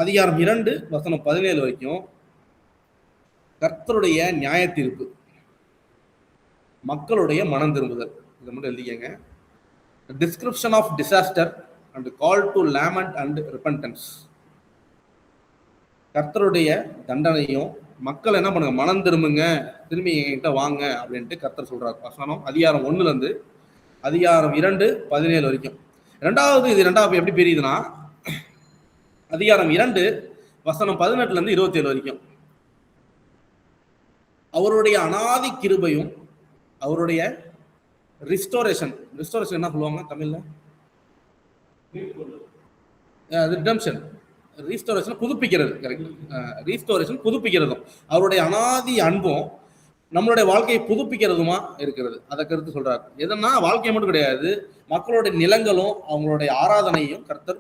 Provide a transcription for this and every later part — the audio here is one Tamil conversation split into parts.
அதிகாரம் 2 வசனம் 17 வரைக்கும் கர்த்தருடைய நியாய தீர்ப்பு, மக்களுடைய மனம் திரும்புதல். இதை மட்டும் எழுதிக்கங்க. Description of disaster and call to lament and repentance. கர்த்தருடைய தண்டனையும் மக்கள் என்ன பண்ணுங்க, மனம் திரும்புங்க, திரும்பி என்கிட்ட வாங்க அப்படின்ட்டு கர்த்தர் சொல்றாரு. வசனம் அதிகாரம் 1 அதிகாரம் 2 17 வரைக்கும். இது ரெண்டாவது எப்படி பிரியுதுன்னா, அதிகாரம் 2 வசனம் 18 27 வரைக்கும் அவருடைய அனாதி கிருபையும் அவருடைய ரிஸ்டோரேஷன் என்ன சொல்லுவாங்க தமிழ்ல? ரிடம்ஷன். ரீஸ்டோரேஷன் புதுப்பிக்கிறது. கரெக்ட். ரீஸ்டோரேஷன் புதுப்பிக்கிறதும் அவருடைய அனாதி அன்பும் நம்மளுடைய வாழ்க்கையை புதுப்பிக்கிறதுமா இருக்கிறது. அதை கருத்து சொல்றாரு. எதனா வாழ்க்கை மட்டும் கிடையாது, மக்களுடைய நிலங்களும் அவங்களுடைய ஆராதனையும் கர்த்தர்.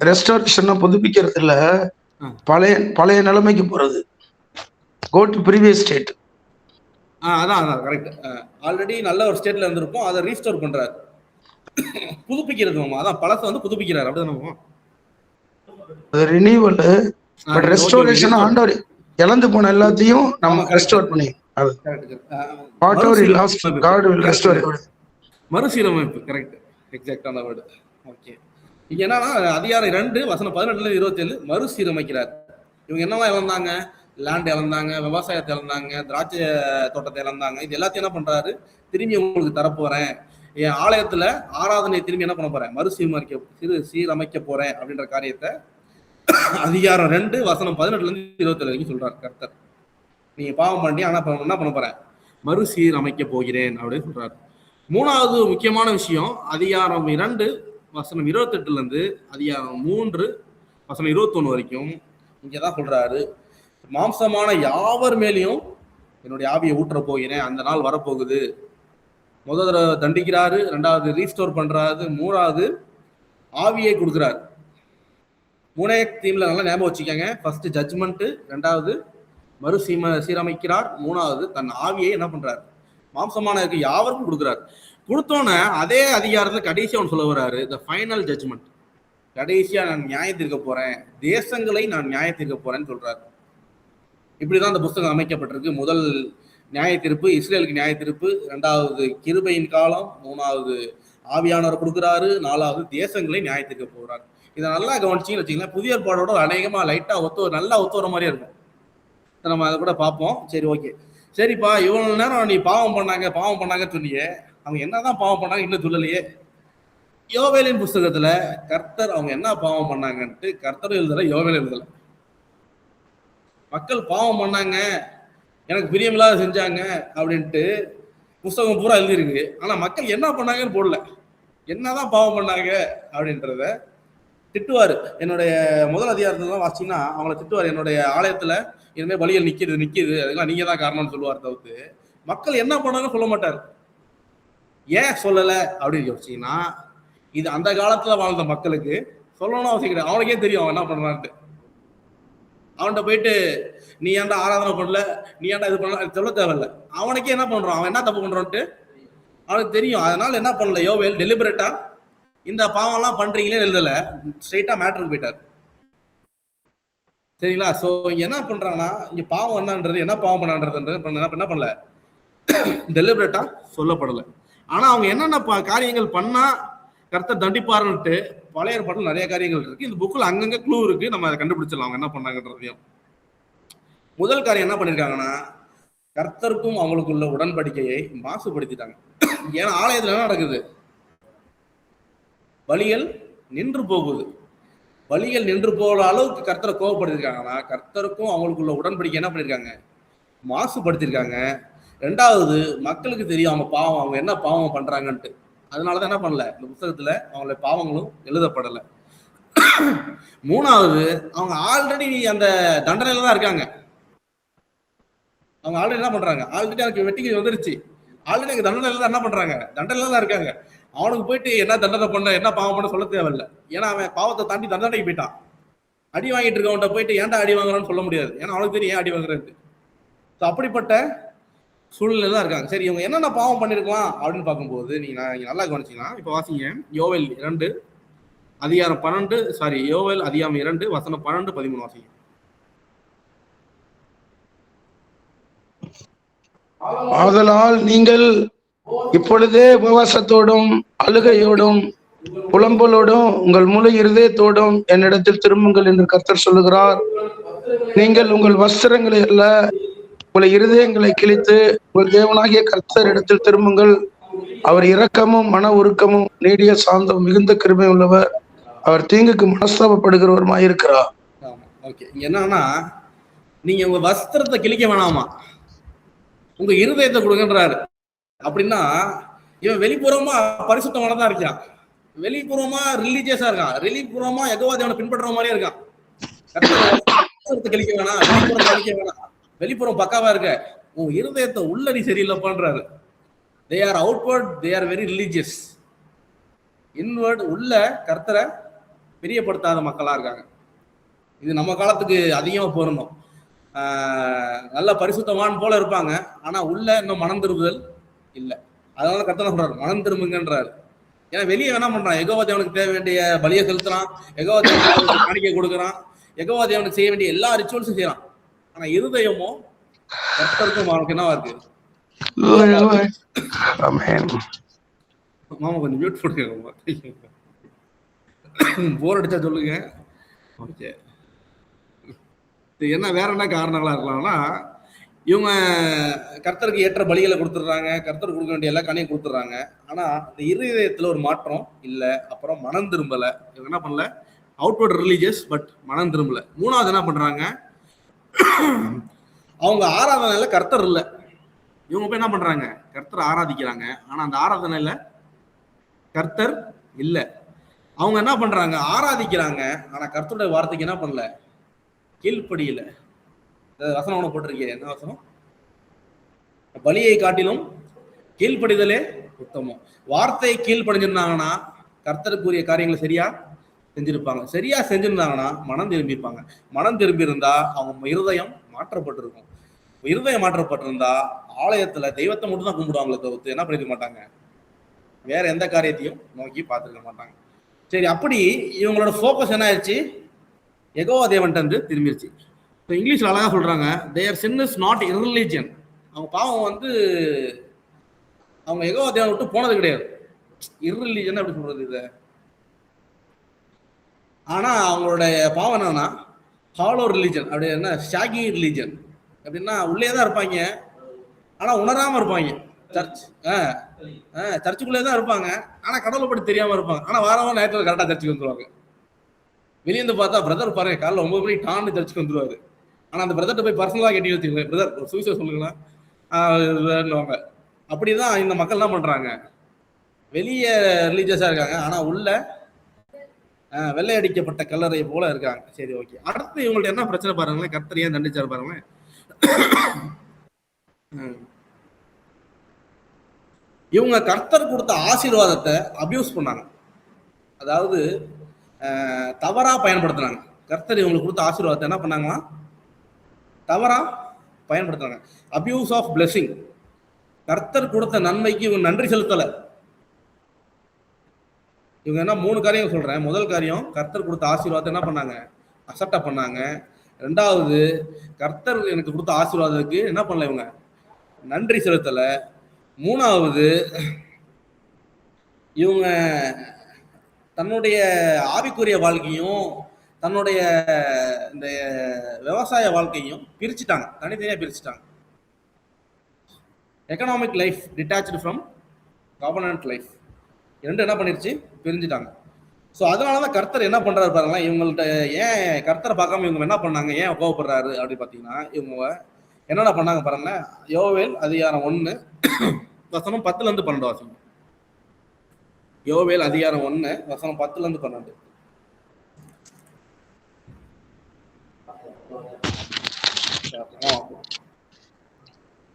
ரெஸ்டோரேஷன் புதுப்பிக்கிறது இல்ல, பழைய நிலைமைக்கு போறது. Go to previous state. அதான் கரெக்ட். ஆல்ரெடி நல்ல ஒரு ஸ்டேட்ல இருந்திருப்போம், அதை ரீஸ்டோர் பண்றாரு, புதுப்பிக்கிறது. அதான் பழசை வந்து புதுப்பிக்கிறார். அப்படிதானே ரினியூவல். பட் ரெஸ்டோரேஷன் ஆண்டவர் இழந்து போன எல்லாத்தையும் நம்ம ரெஸ்டோர் பண்ணி மறுசீரமைப்பு. கரெக்ட், எக்ஸாக்டான வேர்டு. ஓகே. இங்க என்னன்னா அதிகாரம் 2 வசனம் 18 27 மறுசீரமைக்கிறார். இவங்க என்னவா இழந்தாங்க? லேண்ட் இழந்தாங்க, விவசாயத்தை இழந்தாங்க, திராட்சை தோட்டத்தை இழந்தாங்க. இது எல்லாத்தையும் என்ன பண்றாரு? திரும்பி உங்களுக்கு தரப்போறேன், என் ஆலயத்துல ஆராதனை திரும்பி என்ன பண்ண போறேன்? சீரமைக்க போறேன் அப்படின்ற காரியத்தை அதிகாரம் 2 வசனம் 18 27 வரைக்கும் சொல்றாரு கர்த்தர். நீங்க பாவம் பண்ணி ஆனா என்ன பண்ண போறேன்? மறுசீரமைக்க போகிறேன் அப்படின்னு சொல்றாரு. மூணாவது முக்கியமான விஷயம் அதிகாரம் 2 வசனம் 28 அதிகாரம் 3 வசனம் 21 வரைக்கும் இங்கதான் சொல்றாரு, மாம்சமான யாவர் மேலேயும் என்னுடைய ஆவியை ஊற்ற போகிறேன், அந்த நாள் வரப்போகுது. முதல் தண்டிக்கிறாரு, 2வது ரீஸ்டோர் பண்றாரு, 3வது ஆவியை கொடுக்குறாரு. 3 தீம்ல நல்லா ஞாபகம் வச்சுக்கோங்க. ஃபர்ஸ்ட் ஜட்ஜ்மெண்ட், 2வது சீரமைக்கிறார், 3வது தன் ஆவியை என்ன பண்றாரு? மாம்சமான யாவருக்கும் கொடுக்குறாரு. கொடுத்தோன்னே அதே அதிகாரத்தை கடைசியா ஒன்று சொல்ல வர்றாரு, த ஃபைனல் ஜட்ஜ்மெண்ட். கடைசியா நான் நியாயம் தீர்க்க போறேன், தேசங்களை நான் நியாயம் தீர்க்க போறேன்னு சொல்றாரு. இப்படிதான் அந்த புஸ்தகம் அமைக்கப்பட்டிருக்கு. முதல் நியாய தீர்ப்பு இஸ்ரேலுக்கு நியாய தீர்ப்பு, 2வது கிருபையின் காலம், 3வது ஆவியானவர் கொடுக்குறாரு, 4வது தேசங்களை நியாய தீர்க்க போகிறார். இதை நல்லா கவனிச்சிங்கன்னு வச்சுக்கலாம், புதிய ஏற்பாடோட அநேகமா லைட்டா நல்லா ஒத்து வர மாதிரியே இருக்கும். நம்ம அதை கூட பார்ப்போம். சரி, ஓகே. சரிப்பா, இவ்வளவு நேரம் நீ பாவம் பண்ணாங்க சொன்னியே, அவங்க என்னதான் பாவம் பண்ணாங்க இன்னும் சொல்லலையே. யோவேலின் புஸ்தகத்துல கர்த்தர் அவங்க என்ன பாவம் பண்ணாங்கன்ட்டு கர்த்தரும் எழுதல, யோவேல் எழுதல. மக்கள் பாவம் பண்ணாங்க, எனக்கு பிரியமில்லாத செஞ்சாங்க அப்படின்ட்டு புஸ்தகம் பூரா எழுதிருக்கு. ஆனா மக்கள் என்ன பண்ணாங்கன்னு போடல. என்னதான் பாவம் பண்ணாங்க அப்படின்றத திட்டுவாரு. என்னுடைய முதல் அதிகாரத்துல வாசிச்சீங்கன்னா அவங்கள திட்டுவாரு, என்னுடைய ஆலயத்துல இனிமேல் பலிகள் நிக்குது, அதெல்லாம் நீங்க தான் காரணம்னு சொல்லுவார். தவிர்த்து மக்கள் என்ன பண்ணாங்கன்னு சொல்ல மாட்டார். ஏன் சொல்லல அப்படின்னு யோசிச்சீங்கன்னா, இது அந்த காலத்துல வாழ்ந்த மக்களுக்கு சொல்லணும் அவசியம் கிடையாது. அவனுக்கே தெரியும் அவன் என்ன பண்றான்ட்டு. அவன்கிட்ட போயிட்டு நீ ஏன்டா ஆராதனை பண்ணல, நீ ஏன்டா இது பண்ணல சொல்ல தேவையில்ல. அவனுக்கே என்ன பண்றான், அவன் என்ன தப்பு பண்றான்ட்டு அவனுக்கு தெரியும். அதனால என்ன பண்ணல யோவேல், டெலிபரேட்டா இந்த பாவம் எல்லாம் பண்றீங்களே எழுதல, ஸ்ட்ரெயிட்டா மேட்டருக்கு போயிட்டார். சரிங்களா? சோ இங்க என்ன பண்றாங்கன்னா, இங்க பாவம் என்னன்றது, என்ன பாவம் பண்ணான்றது என்ன பண்ணல, டெலிபரேட்டா சொல்லப்படல. ஆனா அவங்க என்னென்ன காரியங்கள் பண்ணா கர்த்தர் தண்டிப்பாருன்ட்டு பழைய ஏற்பாட்டில் நிறைய காரியங்கள் இருக்கு. இந்த புக்கில் அங்கங்க க்ளூ இருக்கு, நம்ம அதை கண்டுபிடிச்சிடலாம் அவங்க என்ன பண்ணாங்கன்றதையும். முதல் காரியம் என்ன பண்ணிருக்காங்கன்னா, கர்த்தருக்கும் அவங்களுக்குள்ள உடன்படிக்கையை மாசுபடுத்திட்டாங்க. ஏன்னா ஆலயத்துல என்ன நடக்குது? பலிகள் நின்று போகுது. பலிகள் நின்று போகிற அளவுக்கு கர்த்தரை கோவப்படுத்திருக்காங்கன்னா, கர்த்தருக்கும் அவங்களுக்குள்ள உடன்படிக்கை என்ன பண்ணிருக்காங்க? மாசுபடுத்திருக்காங்க. 2வது மக்களுக்கு தெரியும் அவங்க என்ன பாவம் பண்றாங்கன்ட்டு. அதனாலதான் என்ன பண்ணல, இந்த புத்தகத்துல அவங்கள பாவங்களும் எழுதப்படலை. 3வது அவங்க ஆல்ரெடி அந்த தண்டனையில தான் இருக்காங்க. அவங்க ஆல்ரெடி என்ன பண்றாங்க, ஆல்ரெடி எனக்கு வெட்டிக்கு வந்துருச்சு, ஆல்ரெடி எனக்கு தண்டனையில தான் என்ன பண்றாங்க, தண்டனையில தான் இருக்காங்க. அவனுக்கு போயிட்டு என்ன தண்டனை பண்ண, என்ன பாவம் பண்ண சொல்ல தேவையில்லை. ஏன்னா அவன் பாவத்தை தாண்டி தண்டனைக்கு போயிட்டான். அடி வாங்கிட்டு இருக்கவன்ட்ட போயிட்டு ஏன்டா அடி வாங்குறான்னு சொல்ல முடியாது. ஏன்னா அவனுக்கு தெரியும் ஏன் அடி வாங்குறது. அப்படிப்பட்ட சூழ்நிலை தான் இருக்காங்க. சரி, இவங்க என்னென்ன பாவம் பண்ணிருக்கலாம் அப்படின்னு பார்க்கும்போது நீங்க நல்லா கவனிச்சீங்கன்னா, இப்ப வாசிங்க யோவேல் 2 அதிகாரம் 12, யோவேல் அதிகாரம் 2 வசனம் 12, 13 வாசிங்க. ஆதலால் நீங்கள் இப்பொழுதே உபவாசத்தோடும் அழுகையோடும் புலம்பலோடும் உங்கள் முழு இருதயத்தோடும் என்னிடத்தில் திரும்புங்கள் என்று கர்த்தர் சொல்லுகிறார். நீங்கள் உங்கள் வஸ்திரங்களை அல்ல, உங்கள் இருதயங்களை கிழித்து உங்கள் தேவனாகிய கர்த்தர் இடத்தில் திரும்புங்கள். அவர் இரக்கமும் மன உருக்கமும் நீடிய சாந்தம் மிகுந்த கிருபை உள்ளவர். அவர் தீங்குக்கு மனஸ்தாபப்படுகிறவருமாயிருக்கிறார். ஓகே, என்னன்னா நீங்க உங்க வஸ்திரத்தை கிழிக்க வேணாமா, உங்க இருதயத்தை கொடுங்கன்றாரு. அப்படின்னா இவன் வெளிப்புறமா பரிசுத்தமானதான் இருக்கான், வெளிப்புறமா ரிலீஜியஸா இருக்கான், வெளிப்புறமா யெகோவா தேவனை பின்பற்ற மாதிரியே இருக்கான். கிழிக்க வேணாம், வெளிப்புறம் கழிக்க வேணாம், வெளிப்புறம் பக்காவா இருக்க, உன் இருதயத்தை உள்ள நீ சரியில்லைப்பான்றாரு. they are outward, they are very religious, inward உள்ள கர்த்தரை பிரியப்படுத்தாத மக்களா இருக்காங்க. இது நம்ம காலத்துக்கு அதிகமா பொருந்தும். நல்ல பரிசுத்தவான் போல இருப்பாங்க, ஆனா உள்ள இன்னும் மனம் திரும்புதல் இல்லை. அதனால கர்த்தர் சொல்றாரு மனம் திரும்புங்கன்றாரு. ஏன்னா வெளியே என்ன பண்றான், யெகோவா தேவனுக்கு தேவை வேண்டிய பலியை செலுத்துறான், யெகோவா தேவனுக்கு காணிக்கை கொடுக்குறான், யெகோவா தேவனுக்கு செய்ய வேண்டிய எல்லா ரிச்சுவல்ஸும் செய்யறான். ஆனா இருதயமோ கர்த்தருக்கும் அவனுக்கு என்னவா இருக்கு? மாமா கொஞ்சம் மியூட் போடுங்க, போர் அடிச்சா சொல்லுங்க. ஓகே, என்ன வேற என்ன காரணங்களா இருக்கலாம்னா, இவங்க கர்த்தருக்கு ஏற்ற பலிகளை கொடுத்துடுறாங்க, கர்த்தர் கொடுக்க வேண்டிய எல்லா காணியும் கொடுத்துட்றாங்க. ஆனா இந்த இருதயத்துல ஒரு மாற்றம் இல்லை. அப்புறம் மனம் திரும்பல. இவங்க என்ன பண்ணல, அவுட்வர்ட் ரிலீஜியஸ் பட் மனம் திரும்பல. மூணாவது என்ன பண்றாங்க, அவங்க ஆராதனையில கர்த்தர் இல்லை. இவங்க போய் என்ன பண்றாங்க, கர்த்தர் ஆராதிக்கிறாங்க, ஆனா அந்த ஆராதனையில கர்த்தர் இல்லை. அவங்க என்ன பண்றாங்க, ஆராதிக்கிறாங்க, ஆனா கர்த்தருடைய வார்த்தைக்கு என்ன பண்ணல, கீழ்ப்படியில. வசனம் ஒண்ணு போட்டிருக்கேன், என்ன வசனம், பலியை காட்டிலும் கீழ்ப்படிதலே உத்தமம். வார்த்தையை கீழ்ப்படிஞ்சிருந்தாங்கன்னா கர்த்தருக்குரிய காரியங்களை சரியா செஞ்சிருப்பாங்க, சரியா செஞ்சிருந்தாங்கன்னா மனம் திரும்பிப்பாங்க. மனம் திரும்பி இருந்தா அவங்க இருதயம் மாற்றப்பட்டிருக்கும். இருதயம் மாற்றப்பட்டிருந்தா ஆலயத்துல தெய்வத்தை மட்டும் தான் கும்பிடுவாங்களே தவிர்த்து என்ன பண்ணிருக்க மாட்டாங்க, வேற எந்த காரியத்தையும் நோக்கி பார்த்துருக்க மாட்டாங்க. சரி, அப்படி இவங்களோட ஃபோக்கஸ் என்ன ஆயிடுச்சு, யெகோவா தேவன்ட்ட இருந்து திரும்பிடுச்சு. இப்போ இங்கிலீஷ்ல அழகா சொல்றாங்க, தேர் சின் இஸ் நாட் இர்ரிலிஜியன். அவங்க பாவம் வந்து அவங்க யெகோவா தேவன் விட்டு போனது கிடையாது. இர்ரிலிஜியன் அப்படி சொல்றது இதை. ஆனா அவங்களுடைய பாவம் என்னன்னா ஹாலோ ரிலிஜன், அப்படி என்ன ஷாகி ரிலிஜன். அப்படின்னா உள்ளே தான் இருப்பாங்க, ஆனா உணராம இருப்பாங்க. சர்ச்சுக்குள்ளே தான் இருப்பாங்க, ஆனா கடவுளை பற்றி தெரியாம இருப்பாங்க. ஆனா வாரம் நேரத்தில் கரெக்டா சர்ச்சுக்கு வந்துருவாங்க. வெளியேந்து பார்த்தா பிரதர் பாருங்க காலைல 9 மணிக்கு டான்னு சர்ச்சுக்கு வந்துருவாரு. ஆனா அந்த பிரதர்ட்ட போய் பர்சனலா கேட்டு வச்சுக்கோங்க, பிரதர் ஒரு சுவிசேஷம் சொல்லுங்களா வாங்க. அப்படிதான் இந்த மக்கள் என்ன பண்றாங்க, வெளியே ரிலீஜியஸா இருக்காங்க, ஆனா உள்ள வெள்ளை அடிக்கப்பட்ட கல்லறை போல இருக்காங்க. சரி, ஓகே. அடுத்து இவங்கள்ட்ட என்ன பிரச்சனை பாருங்களேன், கர்த்தர் ஏன் தண்டிச்சாரு பாருங்களேன். இவங்க கர்த்தர் கொடுத்த ஆசீர்வாதத்தை அபியூஸ் பண்ணாங்க, அதாவது தவறா பயன்படுத்தினாங்க. கர்த்தர் இவங்களுக்கு கொடுத்த ஆசீர்வாதத்தை என்ன பண்ணாங்களா, தவறா பயன்படுத்தினாங்க. Abuse of blessing. கர்த்தர் கொடுத்த நன்மைக்கு இவங்க நன்றி செலுத்தலை. இவங்க என்ன 3 காரியம் சொல்றேன். முதல் காரியம், கர்த்தர் கொடுத்த ஆசீர்வாதத்தை என்ன பண்ணாங்க, அசட்டை பண்ணாங்க. 2வது, கர்த்தர் எனக்கு கொடுத்த ஆசீர்வாதத்துக்கு என்ன பண்ணல, இவங்க நன்றி செலுத்தல. 3வது, இவங்க தன்னுடைய ஆவிக்குரிய வாழ்க்கையும் தன்னுடைய இந்த விவசாய வாழ்க்கையும் பிரிச்சுட்டாங்க, தனித்தனியா பிரிச்சுட்டாங்க. Economic life detached from government life, ரெண்டு என்ன பண்ணிருச்சு, பிரிஞ்சுட்டாங்க. ஸோ அதனாலதான் கர்த்தர் என்ன பண்றாரு பாருங்களேன். இவங்கள்ட்ட ஏன் கர்த்தரை பார்க்காம இவங்க என்ன பண்ணாங்க, ஏன் கோவப்படுறாரு அப்படின்னு பார்த்தீங்கன்னா, இவங்க என்னென்ன பண்ணாங்க பாருங்களேன். யோவேல் அதிகாரம் 1 வசனம் 10-12 வாசிங்க. யோவேல் அதிகாரம் 1 வசனம் 10-12.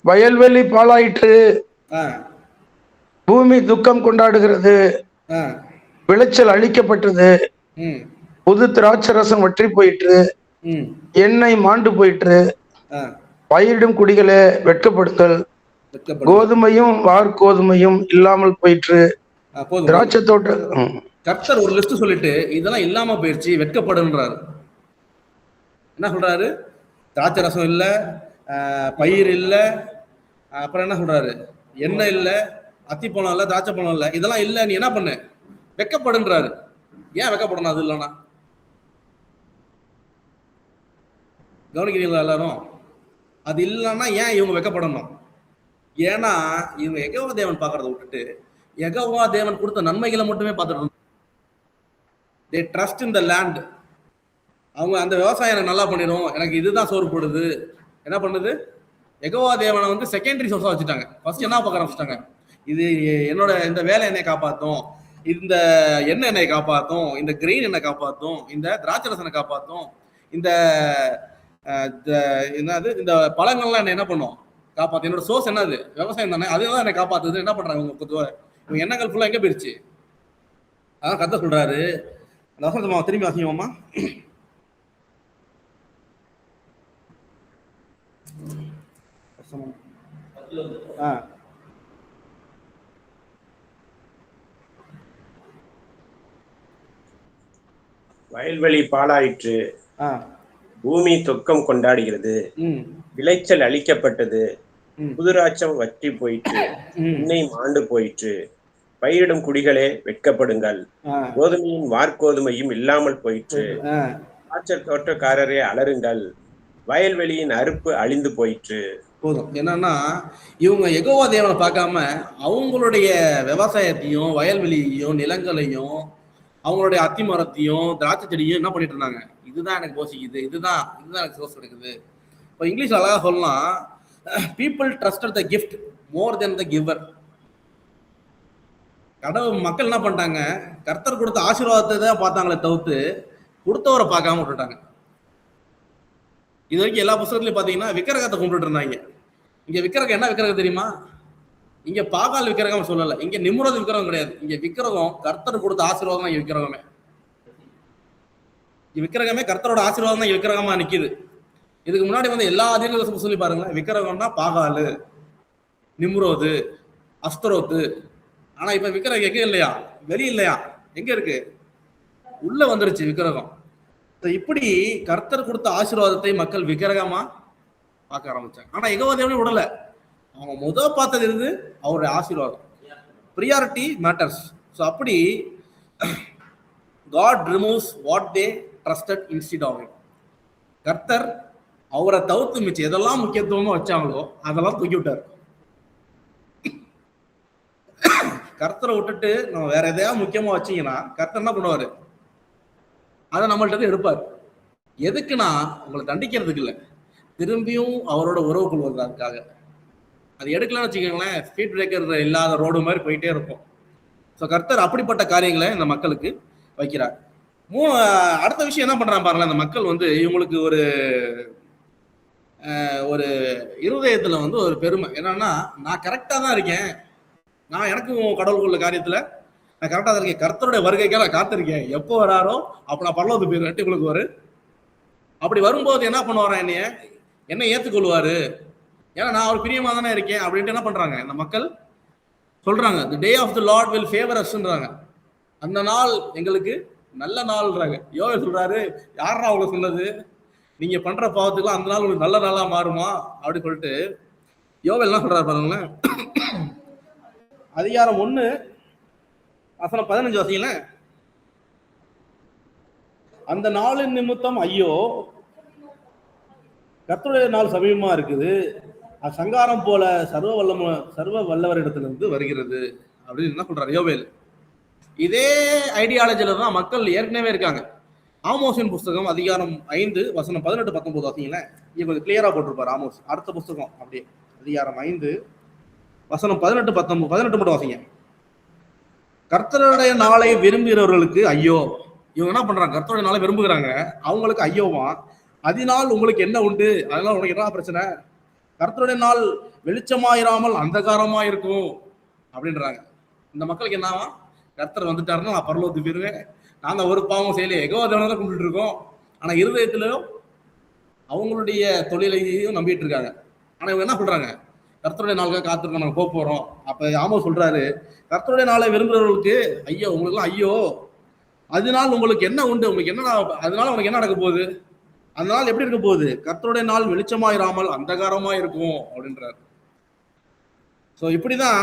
வயல்வெளி பாழாயிற்று, பூமி துக்கம் கொண்டாடுகிறது, விளைச்சல் அழிக்கப்பட்டது, புது திராட்சரசம் வற்றி போயிற்று, எண்ணெய் மாண்டு போயிற்று, பயிரிடும் குடிகளை வெட்கப்படுத்தல், கோதுமையும் வார்கோதுமையும் இல்லாமல் போயிற்று, திராட்சை தோட்ட கர்த்தர் ஒரு லிஸ்ட் சொல்லிட்டு இதெல்லாம் இல்லாம போயிடுச்சு, வெட்கப்படுன்றாரு. என்ன சொல்றாரு? திராட்சை ரசம் இல்ல, பயிர் இல்ல, அப்புறம் என்ன சொல்றாரு? எண்ணெய் இல்ல, அத்திப்பழம் இல்ல, திராட்சை பழம் இல்ல, இதெல்லாம் இல்ல, நீ என்ன பண்ணு? வெட்கப்படுன்றாரு. ஏன் வெட்கப்படணும் அது இல்லைன்னா? கவனிக்கிறீங்களா எல்லாரும்? அது இல்லைன்னா ஏன் இவங்க வெட்கப்படணும்? ஏன்னா இவங்க யெகோவா தேவன் பார்க்கறத விட்டுட்டு யெகோவா தேவன் கொடுத்த நன்மைகளை மட்டுமே பார்த்துட்டு தே ட்ரஸ்ட் இன் த லேண்ட். அவங்க அந்த விவசாயம் எனக்கு நல்லா பண்ணிடும், எனக்கு இதுதான் சோறு போடுது, என்ன பண்ணுது? யெகோவா தேவனை வந்து செகண்டரி சோர்ஸா வச்சுட்டாங்க. ஃபர்ஸ்ட் என்ன பார்க்க ஆரம்பிச்சிட்டாங்க? இது என்னோட இந்த வேலை என்னை காப்பாற்றும், இந்த எண்ணெய் என்னை காப்பாற்றும், இந்த கிரெயின் என்னை காப்பாற்றும், இந்த திராட்சை ரசனை காப்பாற்றும், இந்த என்னது இந்த பழங்கள்லாம் என்ன என்ன பண்ணும்? காப்பாத்து. என்னோட சோர்ஸ் என்னது? விவசாயம் தானே, அதுதான் என்னை காப்பாத்துது. என்ன பண்றாங்க இவங்க எண்ணங்கள் ஃபுல்லா எங்க போயிருச்சு? அதான் கத்த சொல்றாரு. அந்த வசனத்தை திரும்பி வாசிங்கம்மா. வயல்வெளி பாழாயிற்று, பூமி துக்கம் கொண்டாடுகிறது, விளைச்சல் அழிக்கப்பட்டது, புதுராட்சம் வற்றி போயிற்று, எண்ணெய் மாண்டு போயிற்று, பயிரிடும் குடிகளே வெட்கப்படுங்கள், கோதுமையும் வார்கோதுமையும் இல்லாமல் போயிற்று, திராட்சை தோட்டக்காரரே அலறுங்கள், வயல்வெளியின் அறுப்பு அழிந்து போயிற்று. போதும். என்னன்னா இவங்க யெகோவா தேவனை பார்க்காம அவங்களுடைய விவசாயத்தையும் வயல்வெளியையும் நிலங்களையும் அவங்களுடைய அத்தி மரத்தையும் திராட்சை செடியும் என்ன பண்ணிட்டு இருந்தாங்க? இதுதான் எனக்கு போசிக்குது, இதுதான் எனக்கு சோர்ஸ் கிடைக்குது. இப்போ இங்கிலீஷ் அழகா சொல்லலாம், பீப்புள் ட்ரஸ்டட் த கிஃப்ட் மோர் தென் த கிவர். கடவுள் மக்கள் என்ன பண்ணிட்டாங்க? கர்த்தர் கொடுத்த ஆசீர்வாதத்தை தான் பார்த்தாங்களே தவிர்த்து கொடுத்தவரை பார்க்காம விட்டுட்டாங்க. இது வரைக்கும் எல்லா புத்தகத்துலையும் பார்த்தீங்கன்னா விக்கிரகத்தை கும்பிட்டு இருந்தாங்க. இங்க விக்கிரகம் என்ன விக்கிரகம் தெரியுமா? இங்க பாகால் விக்கிரகம் சொல்லல, இங்க நிம்ரோத் விக்கிரகம் கிடையாது. இங்க விக்கிரகம் கர்த்தர் கொடுத்த ஆசீர்வாதம் தான். இங்க விக்கிரகமே கர்த்தரோட ஆசீர்வாதம் தான் விக்கிரகமா நிக்குது. இதுக்கு முன்னாடி வந்து எல்லா தீர்க்கதரிசனமும் சொல்லி பாருங்க, விக்கிரகம்னா பாகாலு, நிம்ரோது, அஸ்தரோத்து. ஆனா இப்ப விக்கிரகம் எங்க இல்லையா? வெளியே இல்லையா? எங்க இருக்கு? உள்ள வந்துருச்சு விக்கிரகம். இப்படி கர்த்தர் கொடுத்த ஆசீர்வாதத்தை மக்கள் விக்கிரகமா பார்க்க ஆரம்பிச்சாங்க. ஆனா யெகோவா தேவனை விடல. அவங்க முதல் பார்த்தது இருந்து அவருடைய ஆசீர்வாதம். Priority matters. ஸோ அப்படி God removes what they trusted instead of it. கர்த்தர் அவரை தவிர்த்து மிச்சம் எதெல்லாம் முக்கியத்துவமா வச்சாங்களோ அதெல்லாம் தூக்கி விட்டார். கர்த்தரை விட்டுட்டு நம்ம வேற எதையாவது முக்கியமா வச்சீங்கன்னா கர்த்தர் என்ன பண்ணுவாரு? அதை நம்மள்ட்ட எடுப்பார். எதுக்குன்னா உங்களை தண்டிக்கிறதுக்கு இல்லை, திரும்பியும் அவரோட உறவு கொள்வதற்காக. அது எடுக்கலாம்னு வச்சுக்கோங்களேன், ஸ்பீட் பிரேக்கர் இல்லாத ரோடு மாதிரி போயிட்டே இருக்கும். ஸோ கர்த்தர் அப்படிப்பட்ட காரியங்களை இந்த மக்களுக்கு வைக்கிறார். அடுத்த விஷயம் என்ன பண்றாங்க பாருங்களேன், இந்த மக்கள் வந்து இவங்களுக்கு ஒரு இருதயத்துல வந்து ஒரு பெருமை என்னன்னா, நான் கரெக்டா தான் இருக்கேன், நான் எனக்கும் கடவுளுக்குள்ள காரியத்துல நான் கரெக்டா தான் இருக்கேன், கர்த்தருடைய வருகைக்காக நான் காத்திருக்கேன், எப்போ வராரோ அப்ப நான் பரலோகத்துக்கு போயிருக்கேன் உங்களுக்கு வரு. அப்படி வரும்போது என்ன பண்ணுவாரா? என்னை ஏத்துக்கொள்வாரு, ஏன்னா நான் அவர் பிரியமா தானே இருக்கேன் அப்படின்ட்டு என்ன பண்றாங்க இந்த மக்கள் சொல்றாங்க. The day of the lord will favour அஸ்ன்றாங்க. அந்த நாள் எங்களுக்கு நல்ல நாள்ன்றாங்க. யோவேல் சொல்றாரு, யாரா அவங்களை சொன்னது? நீங்க பண்ற பாவத்துக்குலாம் அந்த நாள் உங்களுக்கு நல்ல நாளா மாறுமா அப்படின்னு சொல்லிட்டு யோவேல் என்ன சொல்றாரு பாருங்களேன். அதிகாரம் 1 வசனம் 15 வாசிங்கள. அந்த நாளின் நிமித்தம் ஐயோ, கர்த்தருடைய நாள் சமீபமா இருக்குது, அது சங்காரம் போல சர்வ வல்லவரிடத்திலிருந்து வருகிறது அப்படின்னு என்ன சொல்றாரு யோவேல். இதே ஐடியாலஜில தான் மக்கள் ஏற்கனவே இருக்காங்க. ஆமோஸின் புஸ்தகம் அதிகாரம் 5 வசனம் 18-19 வாசிங்கள. இங்க கொஞ்சம் கிளியரா போட்டிருப்பாரு ஆமோஸ். அடுத்த புஸ்தகம் அப்படியே அதிகாரம் 5 வசனம் 18-19 மட்டும் வாசிங்க. கர்த்தருடைய நாளை விரும்புகிறவர்களுக்கு ஐயோ. இவங்க என்ன பண்றாங்க? கர்த்தருடைய நாளை விரும்புகிறாங்க, அவங்களுக்கு ஐயோவா. அதனால் உங்களுக்கு என்ன உண்டு? அதனால உனக்கு என்ன பிரச்சனை? கர்த்தருடைய நாள் வெளிச்சமாயிராமல் அந்தகாரமா இருக்கும் அப்படின்றாங்க. இந்த மக்களுக்கு என்னவா? கர்த்தர் வந்துட்டாருன்னா நான் பரலோகத்துக்கு போயிருவேன், நாங்க ஒரு பாவம் செய்யலையே, யெகோவா தேவனை தான் கும்பிட்டு இருக்கோம். ஆனா இருதயத்திலும் அவங்களுடைய தொழிலையும் நம்பிட்டு இருக்காங்க. ஆனா இவங்க என்ன சொல்றாங்க? கர்த்தருடைய நாளுக்காக காத்திருக்கோம், நாங்க போக போறோம். அப்ப ஆமோஸ் சொல்றாரு, கர்த்தருடைய நாளை விரும்புகிறவர்களுக்கு ஐயோ, உங்களுக்கு எல்லாம் ஐயோ, அதனால் உங்களுக்கு என்ன உண்டு, உங்களுக்கு என்ன, அதனால உனக்கு என்ன நடக்க போகுது, அந்த நாள் எப்படி இருக்க போகுது, கர்த்தருடைய நாள் வெளிச்சமாயிராமல் அந்தகாரமா இருக்கும் அப்படின்றாரு. ஸோ இப்படிதான்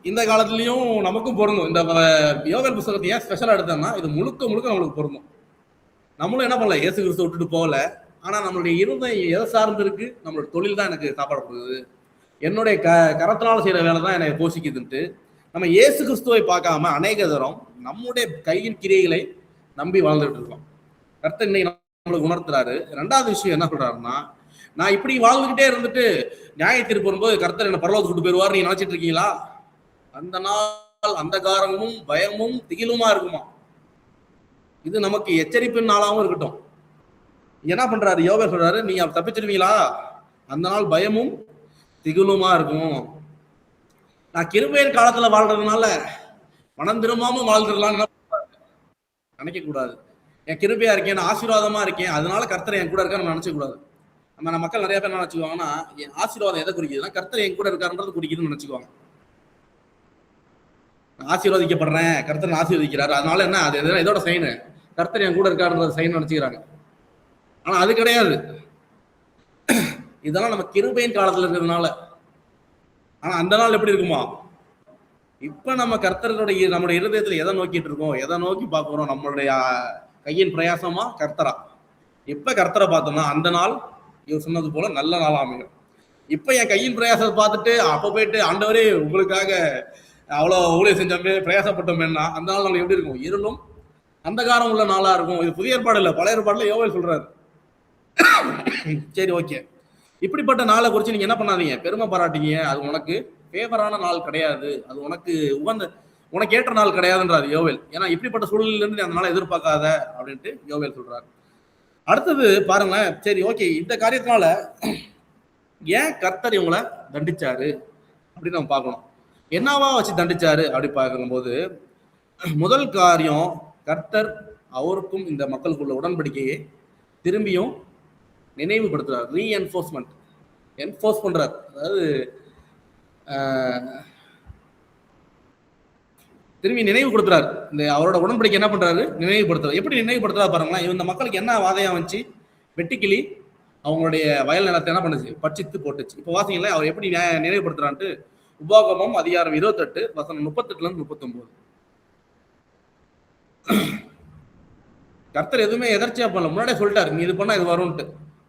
இந்த காலத்துலயும் நமக்கும் பொருந்தும். இந்த யோவேல் புத்தகத்தை ஏன் ஸ்பெஷலா எடுத்தோம்னா இது முழுக்க முழுக்க நம்மளுக்கு பொருந்தும். நம்மளும் என்ன பண்ணல, இயேசு கிறிஸ்து விட்டுட்டு போகல. ஆனா நம்மளுடைய இருதயம் எதை சார்ந்து இருக்கு, நம்மளோட தொழில் தான் எனக்கு சாப்பாடு கொடுக்குது, என்னுடைய கரத்தினால செய்யற வேலை தான் எனக்கு போஷிக்குதுன்ட்டு நம்ம இயேசு கிறிஸ்துவை பார்க்காம அநேக தரம் நம்முடைய கையின் கிரியைகளை நம்பி வாழ்ந்துட்டு இருக்கோம். கர்த்தர் இன்னைக்கு நம்மளுக்கு உணர்த்துறாரு. ரெண்டாவது விஷயம் என்ன சொல்றாருன்னா, நான் இப்படி வாழ்ந்துகிட்டே இருந்துட்டு நியாய தீர்ப்பு வரும்போது கர்த்தர் என்ன பரலோகத்துக்கு கூட்டு போயிருவார் நீங்க நினைச்சிட்டு இருக்கீங்களா? அந்த நாள் அந்தகாரமும் பயமும் திகிலுமா இருக்குமா. இது நமக்கு எச்சரிப்பின் நாளாகவும் இருக்கட்டும். என்ன பண்றாரு யோவேல் சொல்றாரு, நீங்க தப்பிச்சிருவீங்களா, அந்த நாள் பயமும் திகிலுமா இருக்கும். நான் கிருபையின் காலத்துல வாழ்றதுனால மனம் திரும்பாம வாழ்ந்துடலாம்னு நினைக்க கூடாது. என் கிருபையா இருக்கேன், நான் ஆசீர்வாதமா இருக்கேன், அதனால கர்த்தர் என் கூட இருக்கான்னு நினைச்ச கூடாது. நம்ம மக்கள் நிறைய பேர் என்ன நினைச்சுக்குவாங்கன்னா, என் ஆசீர்வாதம் எதை குறிக்குதுன்னா கர்த்தர் என் கூட இருக்காருன்றது குறிக்குதுன்னு நினைச்சுக்குவாங்க. ஆசீர்வதிக்கப்படுறேன், கர்த்தர் ஆசீர்வதிக்கிறாரு, அதனால என்ன அது இதோட சைனு, கர்த்தர் என் கூட இருக்காருன்றது சைன் நினைச்சுக்கிறாங்க. ஆனா அது கிடையாது. இதெல்லாம் நம்ம கிருபையின் காலத்துல இருக்கிறதுனால. ஆனா அந்த நாள் எப்படி இருக்குமா, இப்ப நம்ம கர்த்தருடைய நம்முடைய இருதயத்துல எதை நோக்கிட்டு இருக்கோம், எதை நோக்கி பார்க்கிறோம், நம்மளுடைய கையின் பிரயாசமா கர்த்தரா. இப்ப கர்த்தரை பார்த்தோம்னா அந்த நாள் இவர் சொன்னது போல நல்ல நாள் அமையும். இப்ப என் கையின் பிரயாசத்தை பார்த்துட்டு அப்ப போயிட்டு ஆண்டவரே உங்களுக்காக அவ்வளவு ஊழியம் செஞ்சோமே பிரயாசப்பட்டோமேன்னா அந்த நாள் நம்ம எப்படி இருக்கும், இருளும் அந்தகாரம் உள்ள நாளா இருக்கும். இது புதிய ஏற்பாடு இல்லை, பழைய ஏற்பாடுல யோவேல் சொல்றாரு. சரி, ஓகே. இப்படிப்பட்ட நாளை குறிச்சு நீங்க என்ன பண்ணாதீங்க, பெருமை பாராட்டீங்க. அது உனக்கு ஃபேவரான நாள் கிடையாது, அது உனக்கு உனக்கு ஏற்ற நாள் கிடையாதுன்றாரு யோவேல். ஏன்னா இப்படிப்பட்ட சூழலில இருந்து அந்த நாளை எதிர்பார்க்காத அப்படின்ட்டு யோவேல் சொல்றாரு. அடுத்தது பாருங்களேன். சரி, ஓகே, இந்த காரியத்தினால ஏன் கர்த்தர் இவங்களை தண்டிச்சாரு அப்படின்னு நம்ம பார்க்கணும். என்னவா வச்சு தண்டிச்சாரு அப்படி பார்க்கும்போது, முதல் காரியம், கர்த்தர் அவருக்கும் இந்த மக்களுக்குள்ள உடன்படிக்கையை திரும்பியும் நினைவுபடுத்துறார். ரீஎன்ஃபோர்ஸ்மெண்ட், என்ஃபோர்ஸ் பண்றார். அதாவது திரும்பி நினைவு கொடுத்துறாரு. இந்த அவரோட உடன்படிக்கை என்ன பண்றாரு, நினைவுபடுத்துறாரு. எப்படி நினைவுபடுத்துறாரு பாருங்களேன். இந்த மக்களுக்கு என்ன வாதையா வந்துச்சு, வெட்டுக்கிளி அவங்களுடைய வயல் நிலத்தை என்ன பண்ணுச்சு, பட்சித்து போட்டுச்சு. இப்போ வாசிங்களே அவர் எப்படி நினைவுபடுத்துறான்ட்டு. உபாகமம் அதிகாரம் 28 வசனம் 38 39. கர்த்தர் எதுவுமே எதர்ச்சியா பண்ணல, முன்னாடியே சொல்லிட்டாரு நீ இது பண்ணா இது வரும்ட்டு.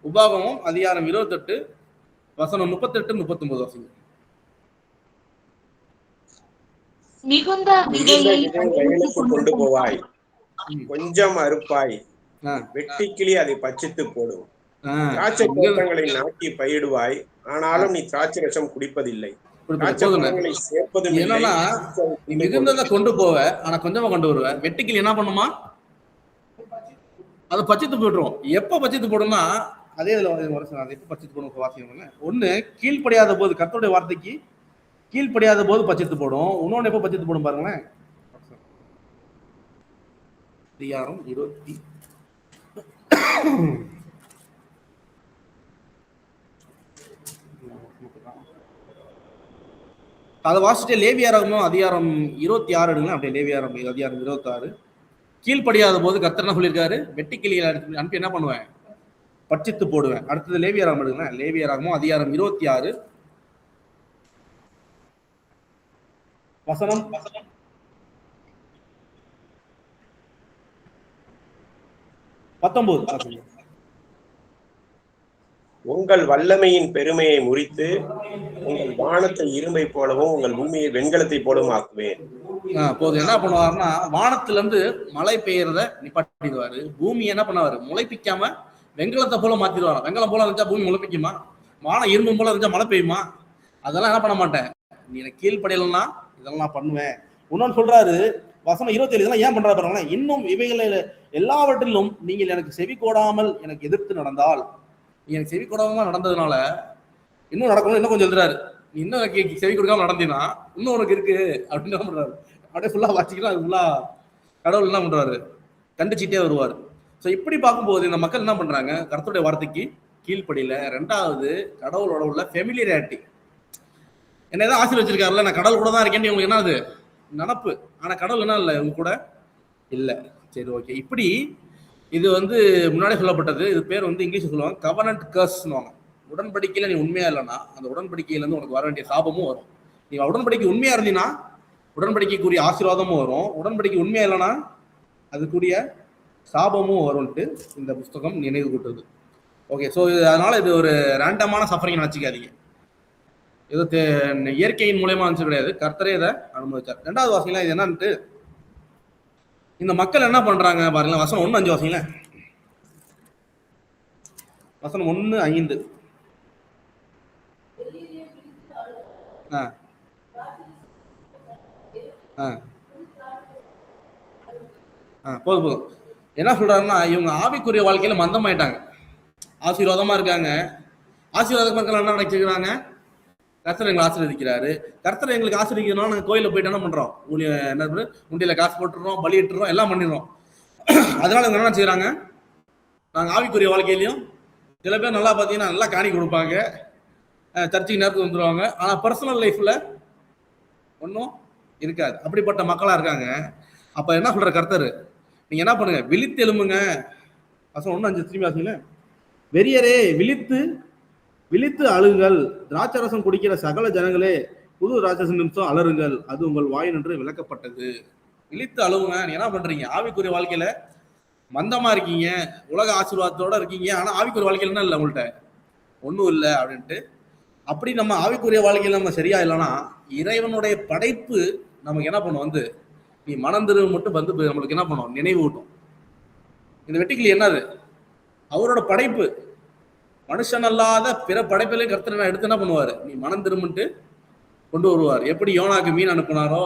உபாகமம் அதிகாரம் 28 வசனம் 38 39 வாசிங்க. மிகுந்த விதையை வயலுக்கு கொண்டு போவாய், கொஞ்சம் அறுப்பாய், வெட்டுக்கிளி அதை பட்சித்து போடும். திராட்சை தோட்டங்களை நாட்டி பயிடுவாய், ஆனாலும் நீ திராட்சை ரசம் குடிப்பதில்லை, என்னன்னா மிகுந்ததை கொண்டு போவ ஆனா கொஞ்சமா கொண்டு வருவ. வெட்டுக்கிளி என்ன பண்ணுமா, அதை பட்சித்து போட்டுரும். எப்ப பட்சித்து போடும்னா அதே இதுல எப்ப பட்சித்து போடும் வாசிக்கணும்ல. ஒண்ணு கீழ்ப்படியாத போது, கர்த்தருடைய வார்த்தைக்கு கீழ்ப்படியாத போது பட்சித்து போடும். இன்னொன்னு எப்ப பட்சித்து போடும் பாருங்களேன். அதிகாரம் 20 அதை வாசிச்சுட்டு லேவியாரமும் அதிகாரம் 26 எடுங்களேன். அப்படியே லேவியாரம் அதிகாரம் 26. கீழ்ப்படியாத போது கர்த்தர் என்ன சொல்லியிருக்காரு, வெட்டுக்கிளியை அனுப்பி என்ன பண்ணுவேன், பட்சித்து போடுவேன். அடுத்தது லேவியாரம் எடுங்களேன். லேவியாரமும் அதிகாரம் 26 வசனம் 19. உங்கள் வல்லமையின் பெருமையை முறித்து உங்கள் வானத்தை இரும்பை போலவும் உங்கள் பூமியை வெண்கலத்தை போலவும் ஆக்குவேன். போது என்ன பண்ணுவாருன்னா, வானத்துல இருந்து மழை பெய்யறத நிப்பாட்டிடுவாரு. பூமி என்ன பண்ணுவாரு, முளைப்பிக்காம வெண்கலத்தை போல மாத்திடுவாரு. வெண்கலம் போல இருந்துச்சா பூமி முளைப்பிக்குமா, வானம் இரும்பு போல இருந்துச்சா மழை பெய்யுமா? அதெல்லாம் என்ன பண்ண மாட்டேன், நீ எனக்கு கீழ்படையலன்னா இதெல்லாம் நான் பண்ணுவேன். இன்னொன்னு சொல்றாரு வசனம் 27. இதெல்லாம் ஏன் பண்றாரு பாருங்களேன். இன்னும் இவைகளில் எல்லாவற்றிலும் நீங்கள் எனக்கு செவி கோடாமல் எனக்கு எதிர்த்து நடந்தால், எனக்கு செவி கொடாம நடந்ததுனால இன்னும் நடக்கணும். இன்னும் கொஞ்சம் எழுதுறாரு, நீ இன்னும் செவி கொடுக்காம நடந்தீங்கன்னா இன்னும் உனக்கு இருக்கு அப்படின்னு என்ன பண்றாரு. அப்படியே ஃபுல்லா வாசிக்கலாம். அது ஃபுல்லா கடவுள் என்ன பண்றாரு, கண்டிச்சுட்டே வருவார். ஸோ இப்படி பார்க்கும்போது இந்த மக்கள் என்ன பண்றாங்க, கர்த்தருடைய வார்த்தைக்கு கீழ்ப்படியில. ரெண்டாவது, கடவுளோட உள்ள ஃபெமிலியாரிட்டி. என்னதான் ஆசீர்வச்சிருக்காருல்ல, நான் கடவுள் கூட தான் இருக்கேன்னு இவங்களுக்கு என்ன அது நினப்பு. ஆனா கடவுள் என்ன இல்லை, இவங்க கூட இல்லை. சரி, ஓகே. இப்படி இது வந்து முன்னாடியே சொல்லப்பட்டது. இது பேர் வந்து இங்கிலீஷ்ல சொல்லுவாங்க கவர்னன்ட் கர்ஸ்னுவாங்க. உடன்படிக்கையில நீ உண்மையா இல்லைன்னா அந்த உடன்படிக்கையிலேருந்து உனக்கு வர வேண்டிய சாபமும் வரும். நீ உடன்படிக்கை உண்மையா இருந்தீங்கன்னா உடன்படிக்கைக்குரிய ஆசீர்வாதமும் வரும். உடன்படிக்கை உண்மையா இல்லைன்னா அதுக்குரிய சாபமும் வரும்ட்டு இந்த புஸ்தகம் நினைவு கூட்டுது. ஓகே. ஸோ அதனால இது ஒரு ரேண்டமான சஃபரிங் நினச்சிக்காதீங்க. ஏதோ இயற்கையின் மூலயமா இருந்துச்சு கிடையாது. கர்த்தரே இதை அனுமதிச்சார். 2வது வாசிங்களா இது என்னன்ட்டு இந்த மக்கள் என்ன பண்றாங்க பாருங்களேன். வசனம் 1:5 வாசிங்களேன். வசனம் 1:5. போதும். என்ன சொல்றாருன்னா இவங்க ஆவிக்குரிய வாழ்க்கையில மந்தமாயிட்டாங்க. ஆசீர்வாதமா இருக்காங்க. ஆசீர்வாத மக்கள் என்ன நினைக்கிறாங்க? கர்த்தர் எங்களை ஆசீர்வதிக்கிறாரு. கர்த்தர் எங்களுக்கு ஆசீர்வதிக்கணும். நாங்கள் கோயிலில் போயிட்டு என்ன பண்றோம்? என்ன உண்டியில காசு போட்டுறோம், பலி இட்டுறோம், எல்லாம் பண்ணிடுறோம். அதனால இவங்க என்ன செய்யறாங்க? நாங்கள் ஆவிக்குரிய வாழ்க்கையிலையும் சில பேர் நல்லா பார்த்தீங்கன்னா நல்லா காணி கொடுப்பாங்க, சர்ச்சுக்கு நேரத்துக்கு வந்துடுவாங்க. ஆனால் பர்சனல் லைஃப்ல ஒன்றும் இருக்காது. அப்படிப்பட்ட மக்களா இருக்காங்க. அப்ப என்ன சொல்ற கர்த்தர்? நீங்க என்ன பண்ணுங்க? விழித்து எழும்புங்க. வசனம் 1:5 திரும்பி வாசிங்களேன். வெறியரே விழித்து விழித்து அழுங்கள், திராட்சரசம் குடிக்கிற சகல ஜனங்களே புது ராட்சச நிமிஷம் அலறுங்கள், அது உங்கள் வாய் நின்று விளக்கப்பட்டது. விழித்து அழுவுங்க. நீ என்ன பண்றீங்க? ஆவிக்குரிய வாழ்க்கையில மந்தமா இருக்கீங்க, உலக ஆசீர்வாதத்தோட இருக்கீங்க, ஆனா ஆவிக்குரிய வாழ்க்கையில என்ன இல்லை, உங்கள்கிட்ட ஒன்றும் இல்லை அப்படின்ட்டு. அப்படி நம்ம ஆவிக்குரிய வாழ்க்கையில நம்ம சரியா இல்லைன்னா இறைவனுடைய படைப்பு நமக்கு என்ன பண்ணும்? வந்து நீ மனந்திரு மட்டும் வந்து நம்மளுக்கு என்ன பண்ணும்? நினைவு ஊட்டும். இந்த வெட்டுக்கிளி என்னது? அவரோட படைப்பு. மனுஷன் அல்லாத பிற படைப்பிலே கர்த்தர் எடுத்து என்ன பண்ணுவாரு? நீ மனம் திரும்பிட்டு கொண்டு வருவார். எப்படி யோனாக்கு மீன் அனுப்புனாரோ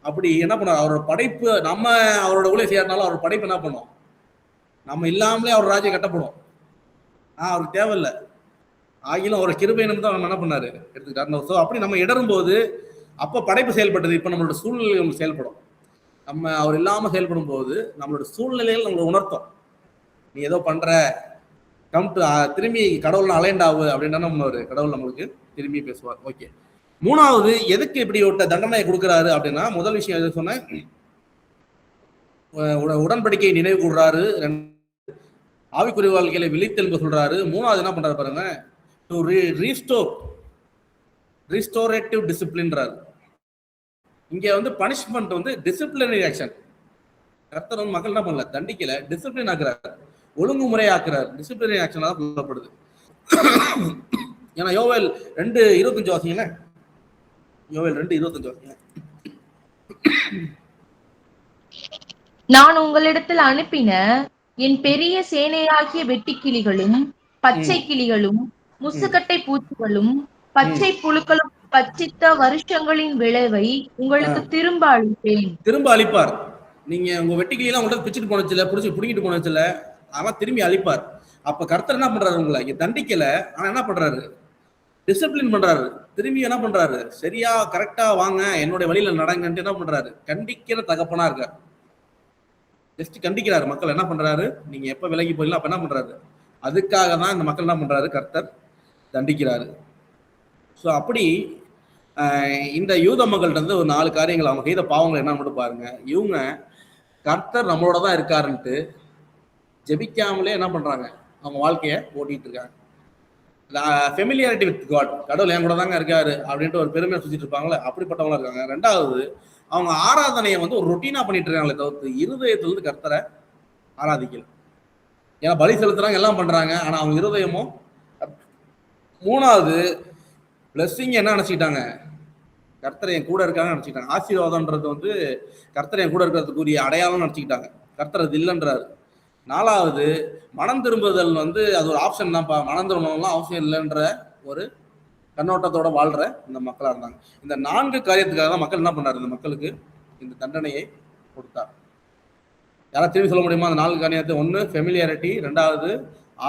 அப்படி என்ன பண்ணுவார்? அவரோட படைப்பு. நம்ம அவரோட ஊழியம் செய்யறதுனால அவரோட படைப்பு என்ன பண்ணும்? நம்ம இல்லாமலே அவர் ராஜ்யம் கட்டப்படும். அவருக்கு தேவையில்லை. ஆகிலும் அவரோட கிருபையினம் தான் நம்ம என்ன பண்ணாரு? எடுத்துக்கிட்டாரு. ஸோ அப்படி நம்ம இடரும் போது அப்போ படைப்பு செயல்பட்டது. இப்போ நம்மளோட சூழ்நிலை நம்ம செயல்படும். நம்ம அவர் இல்லாமல் செயல்படும் போது நம்மளோட சூழ்நிலையில் நம்மளை உணர்த்தும். நீ ஏதோ பண்ற, கம் டு திரும்பி கடவுள் அலைண்ட் ஆகு அப்படின்னா நம்ம கடவுள் நம்மளுக்கு திரும்பி பேசுவார். ஓகே. 3வது எதுக்கு இப்படி ஒரு தண்டனை கொடுக்குறாரு அப்படின்னா, முதல் விஷயம் எது சொன்னேன்? உடன்படிக்கையை நினைவு கூடுறாரு. ஆவிக்குரிய வாழ்க்கையில விழித்தெழும்ப சொல்றாரு. 3வது என்ன பண்றாரு பாருங்க, டு ரீஸ்டோரேட்டிவ் டிசிப்ளின்றாரு. இங்க வந்து பனிஷ்மெண்ட் வந்து டிசிப்ளினரி ஆக்ஷன். கர்த்தர் வந்து மக்கள் என்ன பண்ணல, தண்டிக்கல, டிசிப்ளின் ஆக்குறாரு, ஒழுங்குமுறை ஆக்குறாரு. டிசிப்ளினரி ஆக்ஷன் தான் சொல்லப்படுது. ஏன்னா யோவேல் 2:25 வாசிங்களேன். யோவேல் 2:25 வாசிங்களேன். நான் உங்களிடத்தில் அனுப்பின என் பெரிய சேனையாகிய வெட்டுக்கிளிகளும் பச்சை கிளிகளும் முசுக்கட்டை பூச்சிகளும் பச்சை புழுக்களும் பச்சித்த வருஷங்களின் விளைவை உங்களுக்கு திரும்ப அளிப்பேன். திரும்ப அளிப்பார். நீங்க உங்க வெட்டுக்கிளியெல்லாம் உங்கள்ட்ட பிச்சுட்டு போனச்சுல, புடிச்சு புடிங்கிட்டு போனச்சுல, அதெல்லாம் திரும்பி அளிப்பார். அப்ப கர்த்தர் என்ன பண்றாரு? உங்களை இங்க தண்டிக்கல, ஆனா என்ன பண்றாரு? டிசிப்ளின் பண்றாரு. திரும்பி என்ன பண்றாரு? சரியா கரெக்டா வாங்க, என்னுடைய வழியில நடங்கன்ட்டு என்ன பண்றாரு? கண்டிக்கிற தகப்பனா இருக்காரு. ஜஸ்ட் கண்டிக்கிறாரு. மக்கள் என்ன பண்றாரு? நீங்க எப்ப விலகி போயிடலாம் அப்ப என்ன பண்றாரு? அதுக்காக தான் இந்த மக்கள் என்ன பண்றாரு? கர்த்தர் தண்டிக்கிறாரு. ஸோ அப்படி இந்த யூத மக்கள்கிட்ட வந்து ஒரு 4 காரியங்கள், அவங்க செய்த பாவங்கள் என்ன மட்டும் பாருங்க. இவங்க கர்த்தர் நம்மளோட தான் இருக்காருன்ட்டு ஜெபிக்காமலே என்ன பண்றாங்க? அவங்க வாழ்க்கைய ஓட்டிட்டு இருக்காங்க. ஃபெமிலியாரிட்டி வித் காட், கடவுள் என் கூட தாங்க இருக்காரு அப்படின்ட்டு ஒரு பெருமையை சுத்திட்டு இருப்பாங்களே, அப்படிப்பட்டவங்களா இருக்காங்க. 2வது, அவங்க ஆராதனையை வந்து ஒரு ரொட்டீனா பண்ணிட்டு இருக்காங்களே தவிர்த்து இருதயத்திலிருந்து கர்த்தரை ஆராதிக்கல. ஏன்னா பலி செலுத்துறாங்க, எல்லாம் பண்றாங்க, ஆனா அவங்க இருதயமும். 3வது, பிளஸ்ஸிங் என்ன நினைச்சுக்கிட்டாங்க? கர்த்தரை என் கூட இருக்காங்க நினைச்சுக்கிட்டாங்க. ஆசீர்வாதம்ன்றது வந்து கர்த்தரை என் கூட இருக்கிறதுக்குரிய அடையாளம் நினைச்சுக்கிட்டாங்க. கர்த்தர் அது இல்லைன்றாரு. 4வது, மனம் திரும்புதல் வந்து அது ஒரு ஆப்ஷன் தான்ப்பா, மனம் திரும்பலாம் அவசியம் இல்லைன்ற ஒரு கண்ணோட்டத்தோட வாழ்ற இந்த மக்களா இருந்தாங்க. இந்த 4 காரியத்துக்காக தான் மக்கள் என்ன பண்ணாரு? இந்த மக்களுக்கு இந்த தண்டனையை கொடுத்தார். யாராவது திரும்பி சொல்ல முடியுமா அந்த 4 காரியத்தை? 1 ஃபெமிலியாரிட்டி, 2வது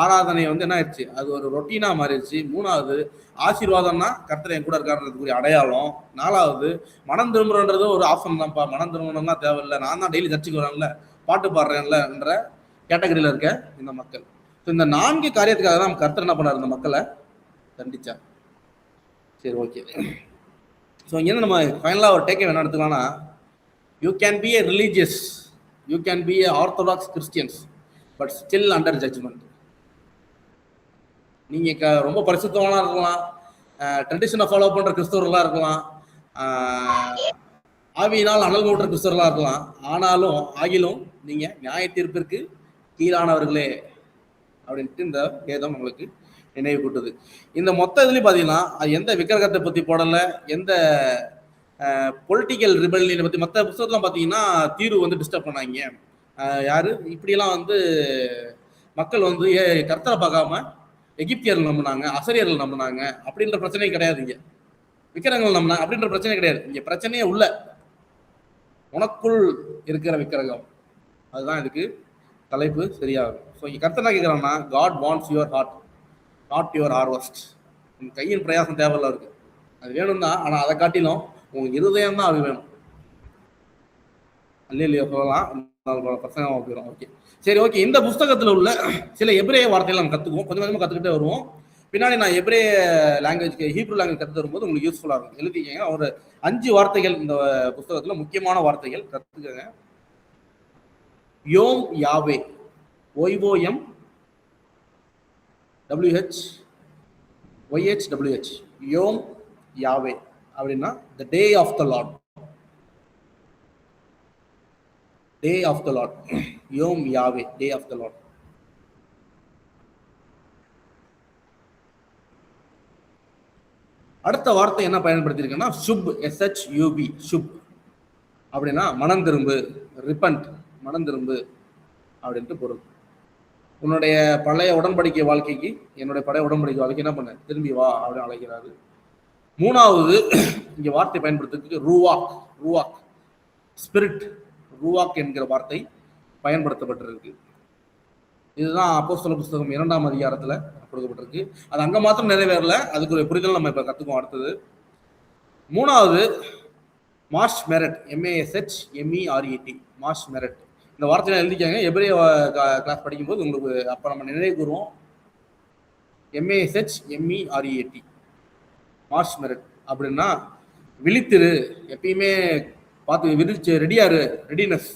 ஆராதனை வந்து என்ன ஆயிடுச்சு? அது ஒரு ரொட்டீனா மாறிடுச்சு. 3வது ஆசீர்வாதம்னா கர்த்தர் என் கூட இருக்காருன்றதுக்குரிய அடையாளம். 4வது மனம் திரும்புறன்றது ஒரு ஆப்ஷன் தான்ப்பா, மனம் திரும்பணும்னா தேவையில்லை, நான் தான் டெய்லி சர்ச்சுக்கு வரேன்ல, பாட்டு பாடுறேன்ல என்ற கேட்டகரியில இருக்க இந்த மக்கள். ஸோ இந்த 4 காரியத்துக்காக தான் கர்த்தர் என்ன பண்ணார்? இந்த மக்களை தண்டிச்சார். சரி, ஓகே. ஸோ இங்கே நம்ம ஃபைனலாக ஒரு டேக்கே என்ன எடுத்துக்கலாம்னா, you can be a religious you can be a orthodox Christians but still under judgment. நீங்க ரொம்ப பரிசுத்தவனா இருக்கலாம், ட்ரெடிஷனை ஃபாலோ பண்ற கிறிஸ்தவர்களா இருக்கலாம், ஆவியினால் அனல் மூட்டுற கிறிஸ்தவர்களா இருக்கலாம். ஆகிலும் நீங்க நியாய தீர்ப்பிற்கு கீழானவர்களே அப்படின்ட்டு இந்த வேதம் உங்களுக்கு நினைவு கூட்டுது. இந்த மொத்த இதுலயும் பாத்தீங்கன்னா அது எந்த விக்கிரகத்தை பத்தி போடல, எந்த பொலிட்டிக்கல் ரிபல்லியனை பத்தி. மற்ற புத்தகத்துல பாத்தீங்கன்னா தீர்வு வந்து டிஸ்டர்ப் பண்ணாங்க, யாரு இப்படியெல்லாம் வந்து மக்கள் வந்து கர்த்தரை பார்க்காம எகிப்தியர்கள் நம்பினாங்க, அசரியர்கள் நம்பினாங்க அப்படின்ற பிரச்சனை கிடையாது. இங்க விக்கிரகங்கள் நம்பினாங்க அப்படின்ற பிரச்சனை கிடையாது. இங்க பிரச்சனையே உள்ள உனக்குள் இருக்கிற விக்கிரகம், அதுதான் இதுக்கு தலைப்பு சரியாகும். ஸோ இங்க கர்த்தர் என்ன கேட்கிறான்னா, God wants your heart not your harvest. உங்க கையின் பிரயாசம் தேவையில்ல இருக்கு, அது வேணும் தான், ஆனா அதை காட்டிலும் உங்க இருதயம் தான் அது வேணும். இல்லையா சொல்லலாம், பசங்க போயிடும். ஓகே சரி, ஓகே. இந்த புஸ்தகத்துல உள்ள சில எபிரேய வார்த்தைகள் நம்ம கத்துக்குவோம், கொஞ்சம் கொஞ்சமா கத்துக்கிட்டே வருவோம். பின்னாடி நான் எபிரேய லாங்குவேஜ், ஹீப்ரு லாங்குவேஜ் கற்று வரும்போது உங்களுக்கு யூஸ்ஃபுல்லா இருக்கும். எழுதிக்கங்க, ஒரு 5 வார்த்தைகள் இந்த புஸ்தகத்துல முக்கியமான வார்த்தைகள் கத்துக்கங்க. யோம் யாவே, OYOM WHYHWH, யோம் யாவே அப்படின்னா the day of the Lord, day of the Lord, யோம் Yahweh, day of the Lord. அடுத்த வார்த்தை என்ன பயன்படுத்தியிருக்கேன்னா சுப், SHUB, சுப் அப்படின்னா மனம் திரும்பு, ரிப்பன்ட், மனம் திரும்பு அப்படின்ட்டு பொருள். உன்னுடைய பழைய உடன்படிக்கை வாழ்க்கைக்கு என்னுடைய பழைய உடன்படிக்கை வாழ்க்கை என்ன பண்ண, திரும்பி வா அப்படின்னு அழைக்கிறாரு. 3வது இங்க வார்த்தை பயன்படுத்துறதுக்கு ரூவாக், ரூவாக் ஸ்பிரிட், ரூவாக் என்கிற வார்த்தை பயன்படுத்தப்பட்டிருக்கு. இதுதான் அப்போஸ்தலர் புஸ்தகம் 2ஆம் அதிகாரத்துல கொடுக்கப்பட்டிருக்கு. அது அங்க மாத்திரம் நிறைவேறல, அதுக்கு ஒரு புரிதல் நம்ம இப்ப கத்துக்குவோம். அடுத்தது 3வது மாஷ் மெரட், MASHMERET, மாஷ் மெரட். இந்த வார்த்தையை எழுதிக்காங்க, எபிரேய கிளாஸ் படிக்கும்போது உங்களுக்கு அப்ப நம்ம நினைவு கூறுவோம். MASHMERET, மாஷ் மெரட் அப்படின்னா விழித்திரு, எப்பயுமே பார்த்து விரிச்சு ரெடியாரு, ரெடினஸ்,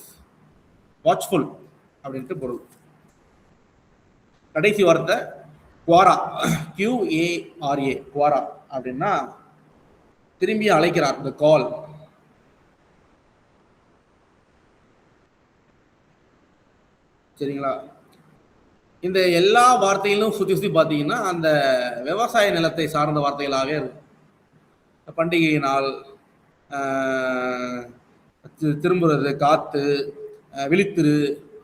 வாட்ச்ஃபுல் அப்படின்ட்டு பொருள். கடைசி வார்த்தை குவாரா, QARA, குவாரா அப்படின்னா திரும்பி அழைக்கிறார், இந்த கால். சரிங்களா? இந்த எல்லா வார்த்தைகளும் சுத்தி சுத்தி பார்த்தீங்கன்னா அந்த விவசாய நிலத்தை சார்ந்த வார்த்தைகளாகவே இருக்கும். பண்டிகை நாள், திரும்புறது, காத்து, விழித்திரு,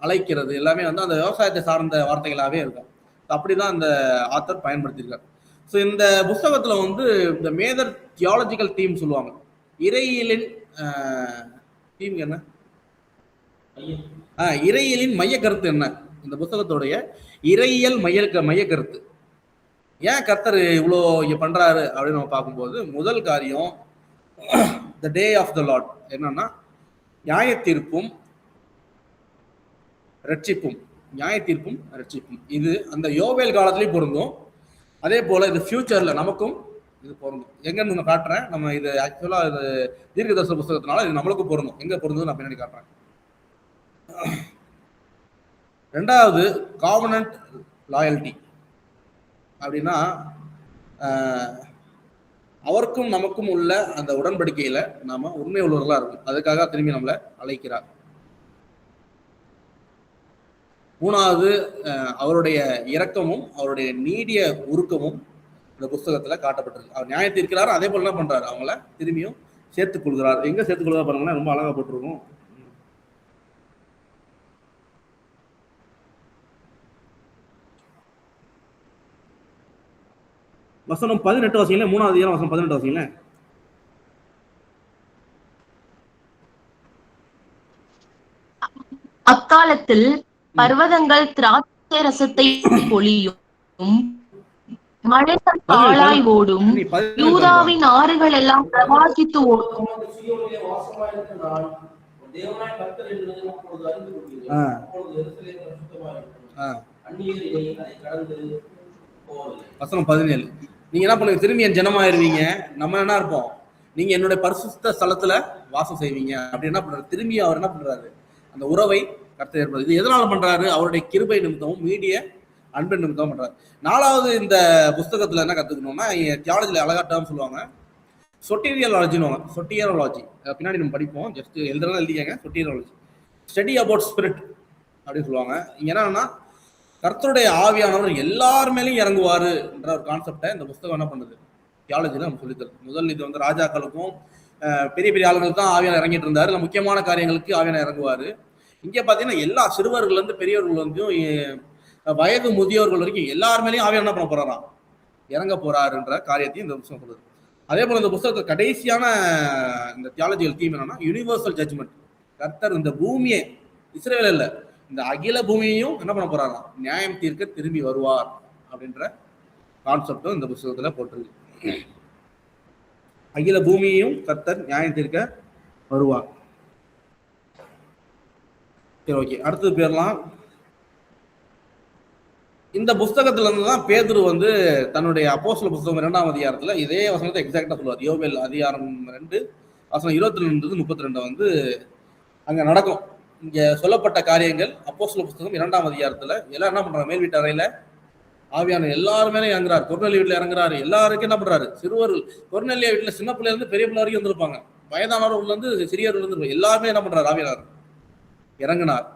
அழைக்கிறது, எல்லாமே வந்து அந்த விவசாயத்தை சார்ந்த வார்த்தைகளாகவே இருக்கும். அப்படிதான் இந்த ஆத்தர் பயன்படுத்தியிருக்கார். ஸோ இந்த புஸ்தகத்துல வந்து இந்த மேஜர் தியாலஜிக்கல் தீம் சொல்லுவாங்க. இறையியலின் தீம் என்ன, இறையியலின் மைய கருத்து என்ன, இந்த புத்தகத்துடைய இறையியல் மைய கருத்து. ஏன் கர்த்தர் இவ்வளோ இங்க பண்றாரு அப்படின்னு நம்ம பார்க்கும்போது, முதல் காரியம் த டே ஆஃப் த லார்ட் என்னன்னா நியாய தீர்ப்பும் ரட்சிப்பும், நியாய தீர்ப்பும் ரட்சிப்பும். இது அந்த யோவேல் காலத்திலையும் பொருந்தும், அதே போல இது ஃபியூச்சர்ல நமக்கும் இது பொருந்தும். எங்கன்னு நான் காட்டுறேன். நம்ம இது ஆக்சுவலா இது தீர்க்கதரிசன புஸ்தகத்தினால இது நம்மளுக்கும் பொருந்தும். எங்க பொருந்தும் நான் பின்னாடி காட்டுறேன். 2வது காவனன்ட் லாயல்டி அப்படின்னா அவருக்கும் நமக்கும் உள்ள அந்த உடன்படிக்கையில நாம உண்மை உள்ளவர்களா இருக்கும். அதுக்காக திரும்பி நம்மளை அழைக்கிறார். 3வது அவருடைய இரக்கமும் அவருடைய நீடிய உருக்கமும் இந்த புஸ்தகத்துல காட்டப்பட்டிருக்கு. அவர் நியாயத்தை இருக்கிறாரு, அதே போல என்ன பண்றாரு, அவங்கள திரும்பியும் சேர்த்துக் கொள்கிறார். எங்க சேர்த்துக் கொள்கிறார் பாருங்கன்னா ரொம்ப அழகா போட்டிருக்கும். வசனம் 18 வாசிங்களே, 3வது அதிகாரம் வசனம் 18 வாசிங்களே. அக்காலத்தில் பர்வதங்கள் திராட்சை ரசத்தை பொழியும், மலைகள் பாழாய் ஓடும், யூதாவின் ஆறுகள் எல்லாம் பிரவாகித்து ஓடும். வசனம் 17. நீங்க என்ன பண்ணுங்க, திரும்பி என் ஜனமாயிருவீங்க. நம்ம என்ன இருப்போம், நீங்க என்னுடைய பரிசுத்த ஸ்தலத்துல வாசம் செய்வீங்க. அப்படி என்ன பண்றாரு, திரும்பி அவர் என்ன பண்றாரு, அந்த உறவை கர்த்தர் ஏற்படுது. இது எதனால பண்றாரு? அவருடைய கிருபை நிமித்தமும் மீடிய அன்பு நிமித்தமும் பண்றாரு. 4வது இந்த புஸ்தகத்துல என்ன கத்துக்கணும்னா, தியாலஜில அழகாட்டம் சொல்லுவாங்க, சொட்டீரியாலஜின்னு. சொட்டீரியாலஜி பின்னாடி நம்ம படிப்போம், ஜஸ்ட் எழுதுறதா எழுதிக்கங்க. சொட்டீரியாலஜி, ஸ்டடி அபவுட் ஸ்பிரிட் அப்படின்னு சொல்லுவாங்க. இங்க என்னன்னா, கர்த்தருடைய ஆவியானவர் எல்லார் மேலேயும் இறங்குவாரு என்ற ஒரு கான்செப்டை இந்த புஸ்தகம் என்ன பண்ணுது, தியாலஜில நம்ம சொல்லித்தருது. முதல் இது வந்து ராஜாக்களுக்கும் பெரிய பெரிய ஆளுங்களுக்கு தான் ஆவியான இறங்கிட்டு இருந்தாரு, இல்லை முக்கியமான காரியங்களுக்கு ஆவியான இறங்குவாரு. இங்க பாத்தீங்கன்னா எல்லா சிறுவர்கள் இருந்து பெரியவர்கள் வந்து வயது முதியோர்கள் வரைக்கும் எல்லார் மேலேயும் ஆவியான என்ன பண்ண போறாராம், இறங்க போறாருன்ற காரியத்தையும் இந்த புத்தகம் சொல்லுது. அதே போல இந்த புத்தகத்தை கடைசியான இந்த தியாலஜிக்கல் தீம் என்னன்னா, யூனிவர்சல் ஜட்ஜ்மெண்ட். கர்த்தர் இந்த பூமியை, இஸ்ரேல் இல்ல, இந்த அகில பூமியையும் என்ன பண்ண போறாராம், நியாயம் தீர்க்க திரும்பி வருவார் அப்படின்ற கான்செப்டும் இந்த புத்தகத்துல போட்டிருக்கு. அகில பூமியையும் கர்த்தர் நியாயம் தீர்க்க வருவார். சரி, ஓகே, அடுத்தது போயிடலாம். இந்த புஸ்தகத்துல இருந்து தான் பேதுரு வந்து தன்னுடைய அப்போஸ்தல புஸ்தகம் 2ஆம் அதிகாரத்துல இதே வசனத்தை எக்ஸாக்டா சொல்லுவார். யோவேல் அதிகாரம் 2 வசனம் 22 வந்து அங்க நடக்கும். இங்க சொல்லப்பட்ட காரியங்கள் அப்போஸ்தல புஸ்தகம் 2ஆம் அதிகாரத்துல எல்லாம் என்ன பண்றாங்க, மேல் வீட்டு அறையில ஆவியான எல்லாரும் மேலே இறங்குறாரு. கொர்நேலியா வீட்டுல இறங்குறாரு. எல்லாருக்கும் என்ன பண்றாரு, சிறுவர்கள், கொர்நேலியா வீட்டுல சின்ன பிள்ளைல இருந்து பெரிய பிள்ளை வரைக்கும் வந்திருப்பாங்க, வயதானவர்கள் இருந்து சிறியவர்கள் இருந்து எல்லாருமே என்ன பண்றாரு, ஆவியானவர் இறங்கினார்.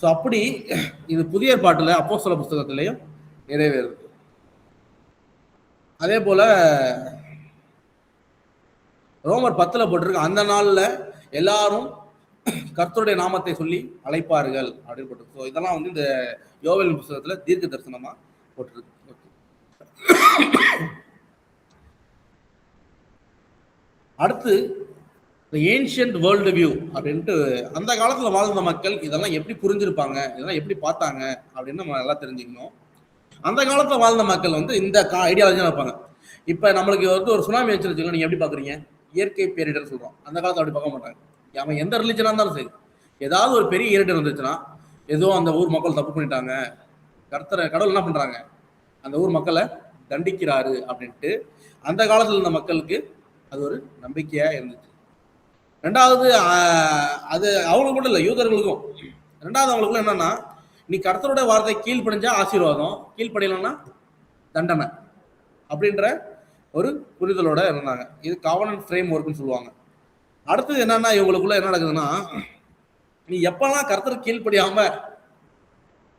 ஸோ அப்படி இது புதிய ஏற்பாட்டுல அப்போஸ்தல புஸ்தகத்திலையும் நிறைவேறுது. அதே போல ரோமர் 10 போட்டிருக்கு, அந்த நாள்ல எல்லாரும் கர்த்தருடைய நாமத்தை சொல்லி அழைப்பார்கள் அப்படின்னு போட்டிருக்கு. ஸோ இதெல்லாம் வந்து இந்த யோவேல் புஸ்தகத்துல தீர்க்க தரிசனமா போட்டிருக்கு. அடுத்து ஏன்ஷியன்ட் வேர்ல்டு வியூ அப்படின்ட்டு, அந்த காலத்துல வாழ்ந்த மக்கள் இதெல்லாம் எப்படி புரிஞ்சிருப்பாங்க, இதெல்லாம் எப்படி பார்த்தாங்க அப்படின்னு நம்ம நல்லா தெரிஞ்சுக்கணும். அந்த காலத்துல வாழ்ந்த மக்கள் வந்து இந்த ஐடியாலஜி வைப்பாங்க. இப்ப நம்மளுக்கு வந்து ஒரு சுனாமி வச்சிருச்சுங்க, நீங்க எப்படி பாக்குறீங்க, இயற்கை பேரிடர் சொல்றோம். அந்த காலத்துல அப்படி பார்க்க மாட்டாங்க. அவன் எந்த ரிலிஜனா இருந்தாலும் சரி, ஏதாவது ஒரு பெரிய பேரிடர் வந்துச்சுன்னா, ஏதோ அந்த ஊர் மக்கள் தப்பு பண்ணிட்டாங்க, கடவுள் என்ன பண்றாங்க, அந்த ஊர் மக்களை தண்டிக்கிறாரு அப்படின்ட்டு அந்த காலத்துல இருந்த மக்களுக்கு அது ஒரு நம்பிக்கையா இருந்துச்சு. ரெண்டாவது, அது அவங்களுக்கு மட்டும் இல்லை, யூதர்களுக்கும். ரெண்டாவது அவங்களுக்குள்ள என்னன்னா, நீ கர்த்தருடைய வார்த்தை கீழ்ப்படிஞ்சா ஆசீர்வாதம், கீழ்ப்படியலன்னா தண்டனை அப்படின்ற ஒரு புரிதலோட இருந்தாங்க. இது காவனன்ட் ஃப்ரேம் ஒர்க்னு சொல்லுவாங்க. அடுத்தது என்னன்னா, இவங்களுக்குள்ள என்ன நடக்குதுன்னா, நீ எப்பெல்லாம் கர்த்தருக்கு கீழ்ப்படியாம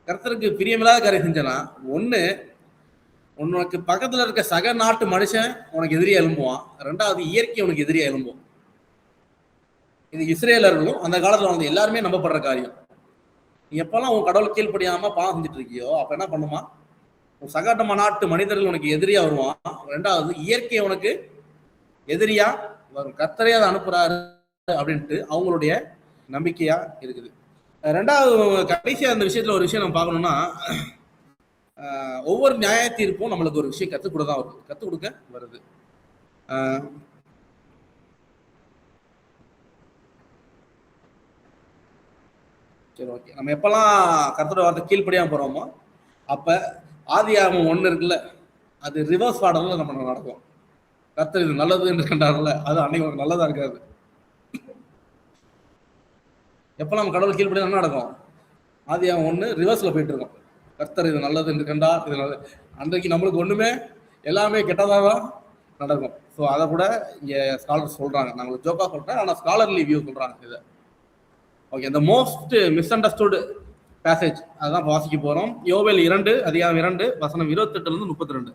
கர்த்தருக்கு பிரியமில்லாத காரியம் செஞ்சனா, உனக்கு பக்கத்துல இருக்க சக நாட்டு மனுஷன் உனக்கு எதிரியா எழும்புவான், ரெண்டாவது இயற்கை உனக்கு எதிரியா எழும்பும். இது இஸ்ரேலர்களும் அந்த காலத்துல வந்து எல்லாருமே நம்பப்படுற காரியம். நீ எப்பெல்லாம் உன் கடவுள் கீழ்ப்படியாம பாவம் செஞ்சுட்டு இருக்கியோ, அப்ப என்ன பண்ணுமா, உன் சகட்ட நாட்டு மனிதர்கள் உனக்கு எதிரியா வருவான், ரெண்டாவது இயற்கை உனக்கு எதிரியா வரும். கர்த்தரே அதை அனுப்புறாரு அப்படின்ட்டு அவங்களுடைய நம்பிக்கையா இருக்குது. ரெண்டாவது, கடைசியா அந்த விஷயத்துல ஒரு விஷயம் நம்ம பார்க்கணும்னா, ஒவ்வொரு நியாய தீர்ப்பும் நம்மளுக்கு ஒரு விஷயம் கத்துக் கொடுக்க வருது. சரி, ஓகே, நம்ம எப்பெல்லாம் கர்த்தருடைய வார்த்தை கீழ்ப்படியாம போறோமோ, அப்ப ஆதியாகமம் 1 இருக்குல்ல, அது ரிவர்ஸ் ஆர்டர்ல நம்ம நடக்கும். கர்த்தர் இது நல்லது என்று கண்டார்ல, அது அன்னைக்கு நல்லதா இருக்காது. எப்ப நம்ம கடவுள் கீழ்ப்படியா என்ன நடக்கும், ஆதியாகமம் 1 ரிவர்ஸ்ல போயிட்டு இருக்கோம். கர்த்தர் இது நல்லது என்று கண்டார், இது நல்லது. அன்றைக்கு நம்மளுக்கு ஒண்ணுமே எல்லாமே கெட்டதாக தான் நடக்கும். ஸோ அதை கூட இங்க ஸ்காலர்ஸ் சொல்றாங்க. நாங்கள் ஜோக்கா சொல்றேன், ஆனா ஸ்காலர்லி வியூ சொல்றாங்க இதை. ஓகே, இந்த மோஸ்ட் மிஸ் அண்டர்ஸ்டுட் பேசேஜ் அதான் வாசிக்க போறோம். யோவேல் 2 அதிகாரம் 2 வசனம் 28 32.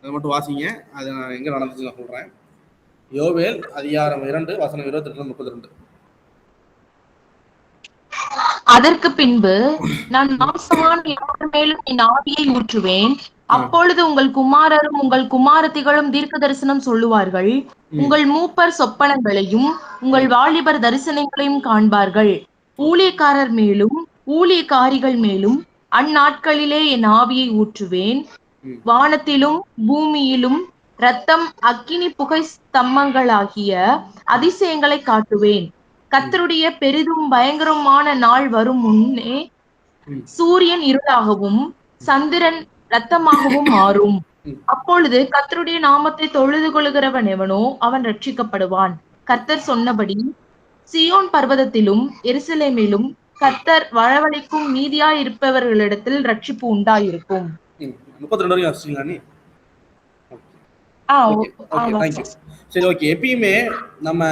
அதை மட்டும் வாசிங்க, அது நான் எங்க நடந்துச்சு நான் சொல்றேன். யோவேல் அதிகாரம் 2 வசனம் 28 32. அதற்கு பின்பு நான் மாம்சமான யாவர் மேலும் என் ஆவியை ஊற்றுவேன். அப்பொழுது உங்கள் குமாரரும் உங்கள் குமாரத்திகளும் தீர்க்க தரிசனம் சொல்லுவார்கள். உங்கள் மூப்பர் சொப்பனங்களையும் உங்கள் வாலிபர் தரிசனங்களையும் காண்பார்கள். ஊழியக்காரர் மேலும் ஊழியக்காரிகள் மேலும் அந்நாட்களிலே என் ஆவியை ஊற்றுவேன். வானத்திலும் பூமியிலும் இரத்தம், அக்கினி, புகை ஸ்தம்பங்களாகிய அதிசயங்களை காட்டுவேன். கர்த்தருடைய பெரிதும் பயங்கரமான நாள் வரும் முன்னே சூரியன் இருளாகவும் சந்திரன் இரத்தமாகவும் மாறும். அப்பொழுது கர்த்தருடைய நாமத்தை தொழுது கொள்கிறவன் எவனோ அவன் ரட்சிக்கப்படுவான். கர்த்தர் சொன்னபடி சியோன் பர்வதத்திலும் எருசலேமிலும் கர்த்தர் வரவழைக்கும் மீதியாய் இருப்பவர்களிடத்தில் ரட்சிப்பு உண்டாயிருக்கும். 32 வரையும் வாசிச்சீங்களா நீ? ஆஹ் ஓகே ஓகே, தேங்க்யூ. சரி, ஓகே. எப்பயுமே நம்ம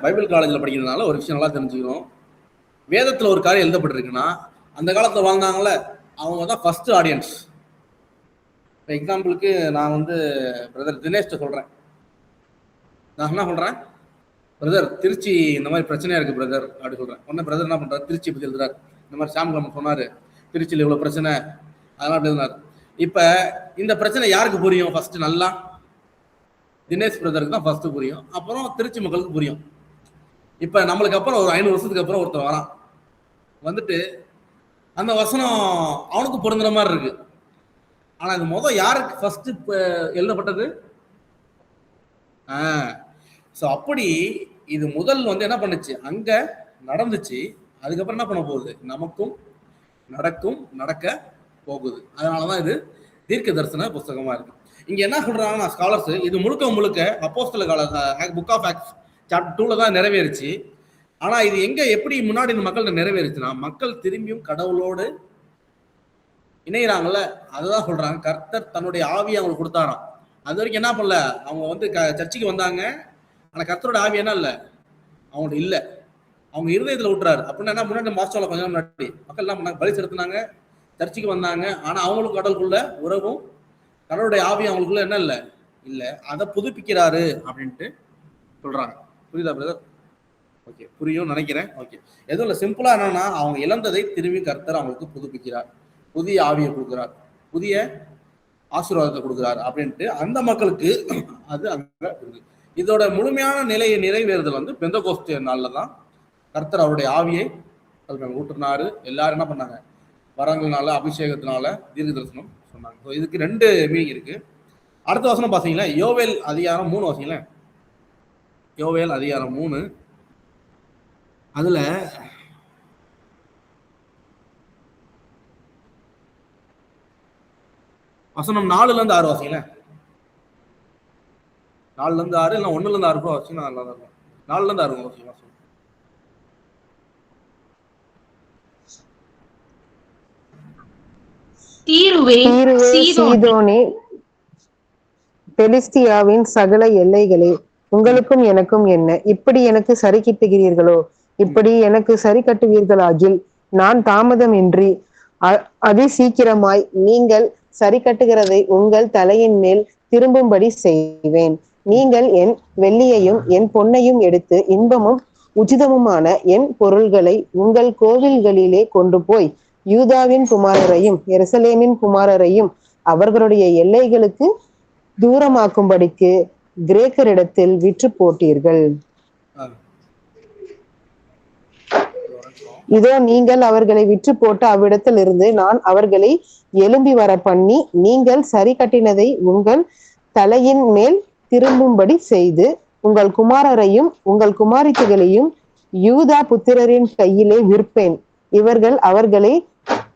பைபிள் காலேஜில் படிக்கிறதுனால ஒரு விஷயம் நல்லா தெரிஞ்சுக்கணும். வேதத்தில் ஒரு காரியம் எழுதப்பட்டிருக்குன்னா அந்த காலத்தில் வாழ்ந்தாங்கல்ல, அவங்க தான் ஃபர்ஸ்ட் ஆடியன்ஸ். இப்போ எக்ஸாம்பிளுக்கு நான் வந்து பிரதர் தினேஷ்ட சொல்கிறேன். நான் என்ன சொல்கிறேன், பிரதர் திருச்சி இந்த மாதிரி பிரச்சனையாக இருக்குது பிரதர் அப்படி சொல்கிறேன். உடனே பிரதர் என்ன பண்ணுறாரு, திருச்சி பற்றி எழுதுறாரு. இந்த மாதிரி சாம்கிழமை சொன்னார், திருச்சியில் இவ்வளோ பிரச்சனை, அதெல்லாம் அப்படி எழுதினார். இப்போ இந்த பிரச்சனை யாருக்கு புரியும் ஃபர்ஸ்ட்? நல்லா தினேஷ் பிரதருக்கு தான் ஃபர்ஸ்ட் புரியும், அப்புறம் திருச்சி மக்களுக்கு புரியும். இப்போ நம்மளுக்கு அப்புறம் ஒரு 500 வருஷத்துக்கு அப்புறம் ஒருத்தர் வரான், வந்துட்டு அந்த வசனம் அவனுக்கு பொருந்துற மாதிரி இருக்கு. ஆனால் இது முதல் யாருக்கு ஃபர்ஸ்ட் எழுதப்பட்டது? ஸோ அப்படி இது முதல் வந்து என்ன பண்ணுச்சு, அங்க நடந்துச்சு. அதுக்கப்புறம் என்ன பண்ண போகுது, நமக்கும் நடக்கும், நடக்க போகுது. அதனாலதான் இது தீர்க்க தரிசன புஸ்தகமா இருக்கு. இங்க என்ன சொல்றாங்கன்னா ஸ்காலர்ஸ், இது முழுக்க முழுக்க அப்போஸ்தல கால புக் ஆஃப் ஆக்ட்ஸ் சாப்டர் 2ல தான் நிறைவேறுச்சு. ஆனா இது எங்க எப்படி முன்னாடி இந்த மக்கள்கிட்ட நிறைவேறுச்சுன்னா, மக்கள் திரும்பியும் கடவுளோடு இணைகிறாங்கல்ல, அதுதான் சொல்றாங்க. கர்த்தர் தன்னுடைய ஆவியை அவங்களுக்கு கொடுத்தாராம். அது வரைக்கும் என்ன பண்ணல, அவங்க வந்து சர்ச்சுக்கு வந்தாங்க, ஆனா கர்த்தரோட ஆவி என்ன இல்லை, அவங்கள்ட்ட இல்லை, அவங்க இருதயத்துல விட்டுறாரு. அப்படின்னா என்ன, முன்னாடி மாஸ்டர்ல கொஞ்சம் முன்னாடி மக்கள் என்ன பண்ணாங்க, பலி செலுத்தினாங்க, சர்ச்சுக்கு வந்தாங்க, ஆனா அவங்களுக்கு கடவுளுக்குள்ள உறவும் கடவுளுடைய ஆவி அவங்களுக்குள்ள என்ன இல்லை இல்லை, அதை புதுப்பிக்கிறாரு அப்படின்ட்டு சொல்றாங்க. புரியுதா பிரதர்? ஓகே, புரியும் நினைக்கிறேன். ஓகே, எதுவும் இல்லை, சிம்பிளா என்னன்னா, அவங்க இழந்ததை திரும்பி கர்த்தர் அவங்களுக்கு புதுப்பிக்கிறார், புதிய ஆவியை கொடுக்குறார், புதிய ஆசீர்வாதத்தை கொடுக்குறாரு அப்படின்ட்டு அந்த மக்களுக்கு அது அங்க இருக்கு. இதோட முழுமையான நிலையை நிறைவேறுதல் வந்து பெந்தகோஸ்தே நாள்ல தான் கர்த்தர் அவருடைய ஆவியை ஊட்டுனாரு. எல்லாரும் என்ன பண்ணாங்க, வரங்கள்னால, அபிஷேகத்தினால தீர்க்க தரிசனம் சொன்னாங்க. ஸோ இதுக்கு 2 மீனிங் இருக்கு. அடுத்த வசனம் பாத்தீங்களா, யோவேல் அதிகாரம் 3 வாசிங்களா. யோவேல் அதிகாரம் 3, அதுல வசனம் 4-6 வாசிங்களா. 4-6 இல்லை 1-6 கூட வாசிங்கன்னா நல்லா தான் இருக்கும். 4-6 வாசிங்களா. தீருவே சீதோனே, பெலிஸ்தியாவின் சகல எல்லைகளே, உங்களுக்கும் எனக்கும் என்ன, இப்படி எனக்கு சரி கட்டுகிறீர்களோ, இப்படி எனக்கு சரி கட்டுவீர்களாகில் நான் தாமதமின்றி அதி சீக்கிரமாய் நீங்கள் சரி கட்டுகிறதை உங்கள் தலையின் மேல் திரும்பும்படி செய்வேன். நீங்கள் என் வெள்ளியையும் என் பொன்னையும் எடுத்து இன்பமும் உச்சிதமுமான என் பொருள்களை உங்கள் கோவில்களிலே கொண்டு போய் யூதாவின் குமாரரையும் எருசலேமின் குமாரரையும் அவர்களுடைய எல்லைகளுக்கு தூரமாக்கும்படிக்கு கிரேக்கரிடத்தில் விற்று போட்டீர்கள். இதோ நீங்கள் அவர்களை விற்று போட்டு அவ்விடத்தில் இருந்து நான் அவர்களை எழும்பி வர பண்ணி நீங்கள் சரி கட்டினதை உங்கள் தலையின் மேல் திரும்பும்படி செய்து உங்கள் குமாரரையும் உங்கள் குமாரித்துகளையும் யூதா புத்திரரின் கையிலே விற்பேன். இவர்கள் அவர்களை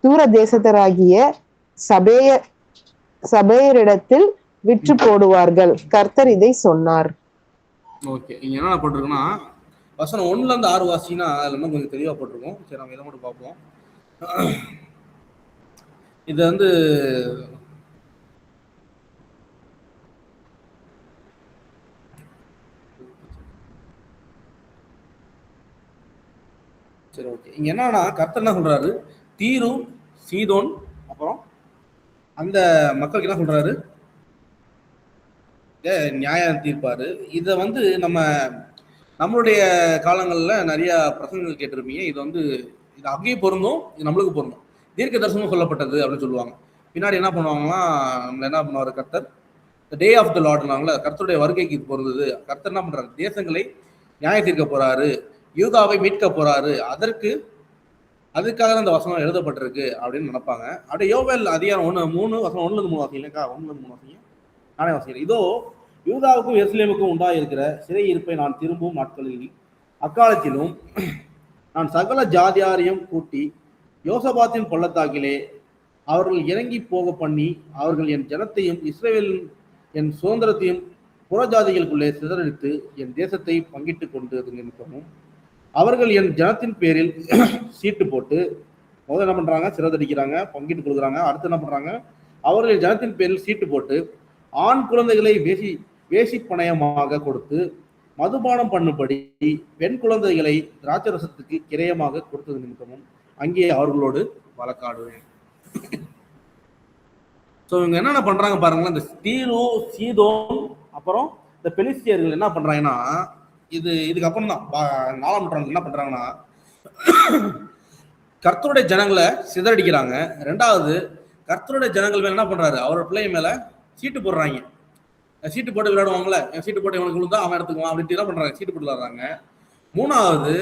தூர தேசத்தராகிய சபையரிடத்தில் விற்று போடுவார்கள். கர்த்தர் இதை சொன்னார். ஓகே, இங்க என்ன போட்டிருக்குன்னா, வசனம் 1-6 வாசினா அதுல இன்னும் கொஞ்சம் தெளிவா போட்டிருக்கோம். சரி, நம்ம இதை மட்டும் பார்ப்போம். இது வந்து சரி, ஓகே. இங்க என்னன்னா கர்த்தர் என்ன சொல்றாரு, தீரு சீதோன் அப்புறம் அந்த மக்களுக்கு என்ன சொல்றாரு, நியாயம் தீர்ப்பாரு. இதை வந்து நம்மளுடைய காலங்களில் நிறைய பிரசங்கங்கள் கேட்டிருப்பீங்க. இது வந்து இது அங்கேயும் பொருந்தும், இது நம்மளுக்கு பொருந்தும். தீர்க்க தரிசனம் சொல்லப்பட்டது அப்படின்னு சொல்லுவாங்க. பின்னாடி என்ன பண்ணுவாங்கன்னா, நம்ம என்ன பண்ணுவாரு, கர்த்தர் டே ஆஃப் த லார்ட்னாங்களா, கர்த்தருடைய வருகைக்கு இது பொருந்தது. கர்த்தர் என்ன பண்றாரு, தேசங்களை நியாய தீர்க்க போறாரு, யூதாவை மீட்க போறாரு, அதுக்காக அந்த வசனம் எழுதப்பட்டிருக்கு அப்படின்னு நினைப்பாங்க. அப்படியே யோவேல் அதிகாரம் 1:3 வசனம் 1-3 வாசிங்களா. 1-3 வாசிங்க, நானே வாசிக்கிறேன். இதோ யூதாவுக்கும் எருசலேமுக்கும் உண்டாயிருக்கிற சிறை இருப்பை நான் திரும்பும் நாட்களில் அக்காலத்திலும் நான் சகல ஜாதியாரையும் கூட்டி யோசபாத்தின் பள்ளத்தாக்கிலே அவர்கள் இறங்கி போக பண்ணி அவர்கள் என் ஜனத்தையும் இஸ்ரவேலின் என் சுதந்திரத்தையும் புறஜாதிகளுக்குள்ளே சிதறடித்து என் தேசத்தை பங்கிட்டு கொண்டு நிமித்தமும் அவர்கள் என் ஜனத்தின் பேரில் சீட்டு போட்டு முதல்ல என்ன பண்றாங்க, சிறதடிக்கிறாங்க, பங்கிட்டு கொடுக்குறாங்க. அடுத்து என்ன பண்றாங்க, அவர்கள் ஜனத்தின் பேரில் சீட்டு போட்டு ஆண் குழந்தைகளை வேசி பணயமாக கொடுத்து மதுபானம் பண்ணும்படி பெண் குழந்தைகளை திராட்சரசத்துக்கு கிரயமாக கொடுத்தது நிமித்தமும் அங்கே அவர்களோடு வழக்காடுவேன். ஸோ இவங்க என்னென்ன பண்றாங்க பாருங்களேன். இந்த தீரு சீதோன் அப்புறம் இந்த பெலிஸ்தியர்கள் என்ன பண்றாங்கன்னா, இதுக்கு அப்புறம் தான் 4ஆம் நூற்றாண்டு என்ன பண்றாங்கன்னா, கர்த்தருடைய ஜனங்களை சிதறடிக்கிறாங்க. ரெண்டாவது, கர்த்தருடைய ஜனங்கள் மேல என்ன பண்றாரு, அவரோட பிள்ளைங்க மேல சீட்டு போடுறாங்க. சீட்டு போட்டு விளையாடுவாங்கல்ல, சீட்டு போட்டு இவனுக்கு விழுந்தா அவன் எடுத்துக்குவான் அப்படின்ட்டு என்ன பண்றாங்க, சீட்டு போட்டு விளையாடுறாங்க. மூணாவது,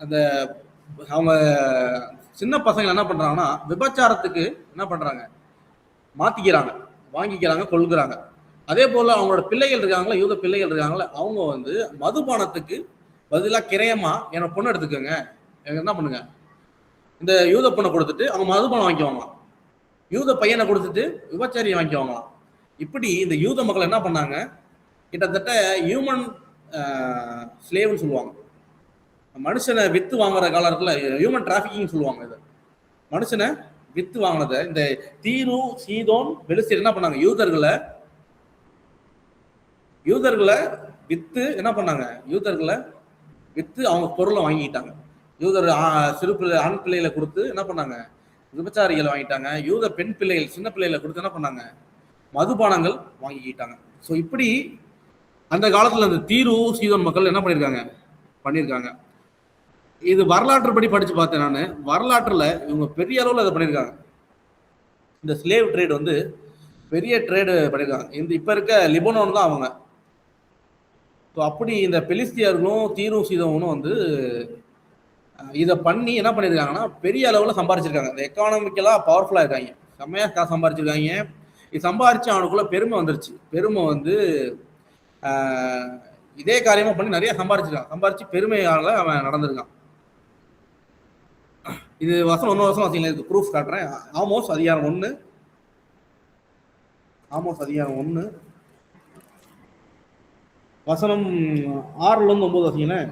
அந்த அவங்க சின்ன பசங்க என்ன பண்றாங்கன்னா விபச்சாரத்துக்கு என்ன பண்றாங்க, மாத்திக்கிறாங்க, வாங்கிக்கிறாங்க, கொள்கிறாங்க. அதே போல அவங்களோட பிள்ளைகள் இருக்காங்களா, யூத பிள்ளைகள் இருக்காங்களா, அவங்க வந்து மதுபானத்துக்கு பதிலா கிரயமா என்னோட பொண்ணு எடுத்துக்கோங்க, என்ன பண்ணுங்க, இந்த யூத பொண்ணை கொடுத்துட்டு அவங்க மதுபானம் வாங்கிக்குவாங்களாம், யூத பையனை கொடுத்துட்டு விபச்சாரியை வாங்கிக்குவாங்களாம். இப்படி இந்த யூத மக்கள் என்ன பண்ணாங்க, கிட்டத்தட்ட ஹியூமன் ஸ்லேவ்னு சொல்லுவாங்க, மனுஷனை வித்து வாங்குற காலத்துல ஹியூமன் டிராபிகிங் சொல்லுவாங்க. இதை மனுஷனை வித்து வாங்கினதை இந்த தீரு சீதோன் பெலிஸ்தியர் என்ன பண்ணாங்க, யூதர்களை வித்து என்ன பண்ணாங்க, யூதர்களை வித்து அவங்க பொருளை வாங்கிக்கிட்டாங்க. யூதர் சிறு பிள்ளை ஆண் பிள்ளைகளை கொடுத்து என்ன பண்ணாங்க, விபச்சாரிகளை வாங்கிட்டாங்க. யூத பெண் பிள்ளைகள் சின்ன பிள்ளைகளை கொடுத்து என்ன பண்ணாங்க, மதுபானங்கள் வாங்கிக்கிட்டாங்க. ஸோ இப்படி அந்த காலத்துல அந்த தீரு சீதோன் மக்கள் என்ன பண்ணியிருக்காங்க. இது வரலாற்று படி படிச்சு பார்த்தேன் நான். வரலாற்றுல இவங்க பெரிய அளவில் அதை பண்ணியிருக்காங்க. இந்த ஸ்லேவ் ட்ரேட் வந்து பெரிய ட்ரேடு பண்ணியிருக்காங்க. இப்ப இருக்க லிபனோன் தான் அவங்க. ஸோ அப்படி இந்த பெலிஸ்தியர்களும் தீரு சீதோனும் வந்து இதை பண்ணி என்ன பண்ணியிருக்காங்கன்னா பெரிய அளவில் சம்பாரிச்சிருக்காங்க. இந்த எக்கானமிக்கலா பவர்ஃபுல்லா இருக்காங்க, செம்மையா சம்பாரிச்சிருக்காங்க. இது சம்பாரிச்சு அவனுக்குள்ள பெருமை வந்துருச்சு. பெருமை வந்து இதே காரியமா பண்ணி நிறைய சம்பாரிச்சிருக்கான். சம்பாரிச்சு பெருமையால அவன் நடந்திருக்கான். இது வசனம் இன்னொரு வசனம் வாசிங்களேன், இதுக்கு ப்ரூஃப் காட்டுறேன். ஆமோஸ் அதிகாரம் 1 வசனம் 6ல இருந்து 9 வாசிங்களேன்.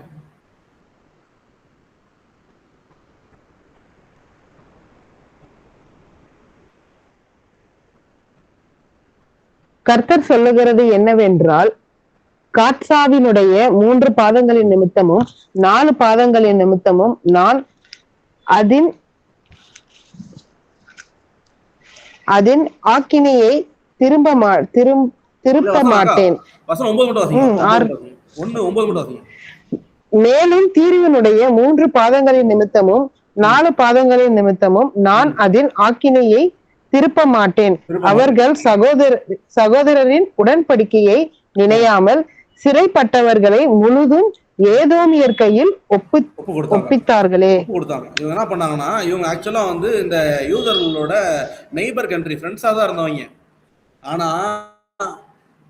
கர்த்தர் சொல்லுகிறது என்னவென்றால், காட்சாவினுடைய 3 பாதங்களின் நிமித்தமும் 4 பாதங்களின் நிமித்தமும் நான் அதன் ஆக்கினையை திருப்ப மாட்டேன். மேலும் தீருவினுடைய 3 பாதங்களின் நிமித்தமும் 4 பாதங்களின் நிமித்தமும் நான் அதன் ஆக்கினையை திருப்ப மாட்டேன். அவர்கள் சகோதரரின் உடன்படிக்கையை நினையாமல் சிறைப்பட்டவர்களை முழுதும் ஏதோமியர் கையில் ஒப்பித்தார்களே. இவங்க என்ன பண்ணாங்கன்னா, இவங்க ஆக்சுவலா வந்து இந்த யூதர்களோட நெய்பர் கண்ட்ரி ஃப்ரெண்ட்ஸா தான் இருந்தவங்க. ஆனா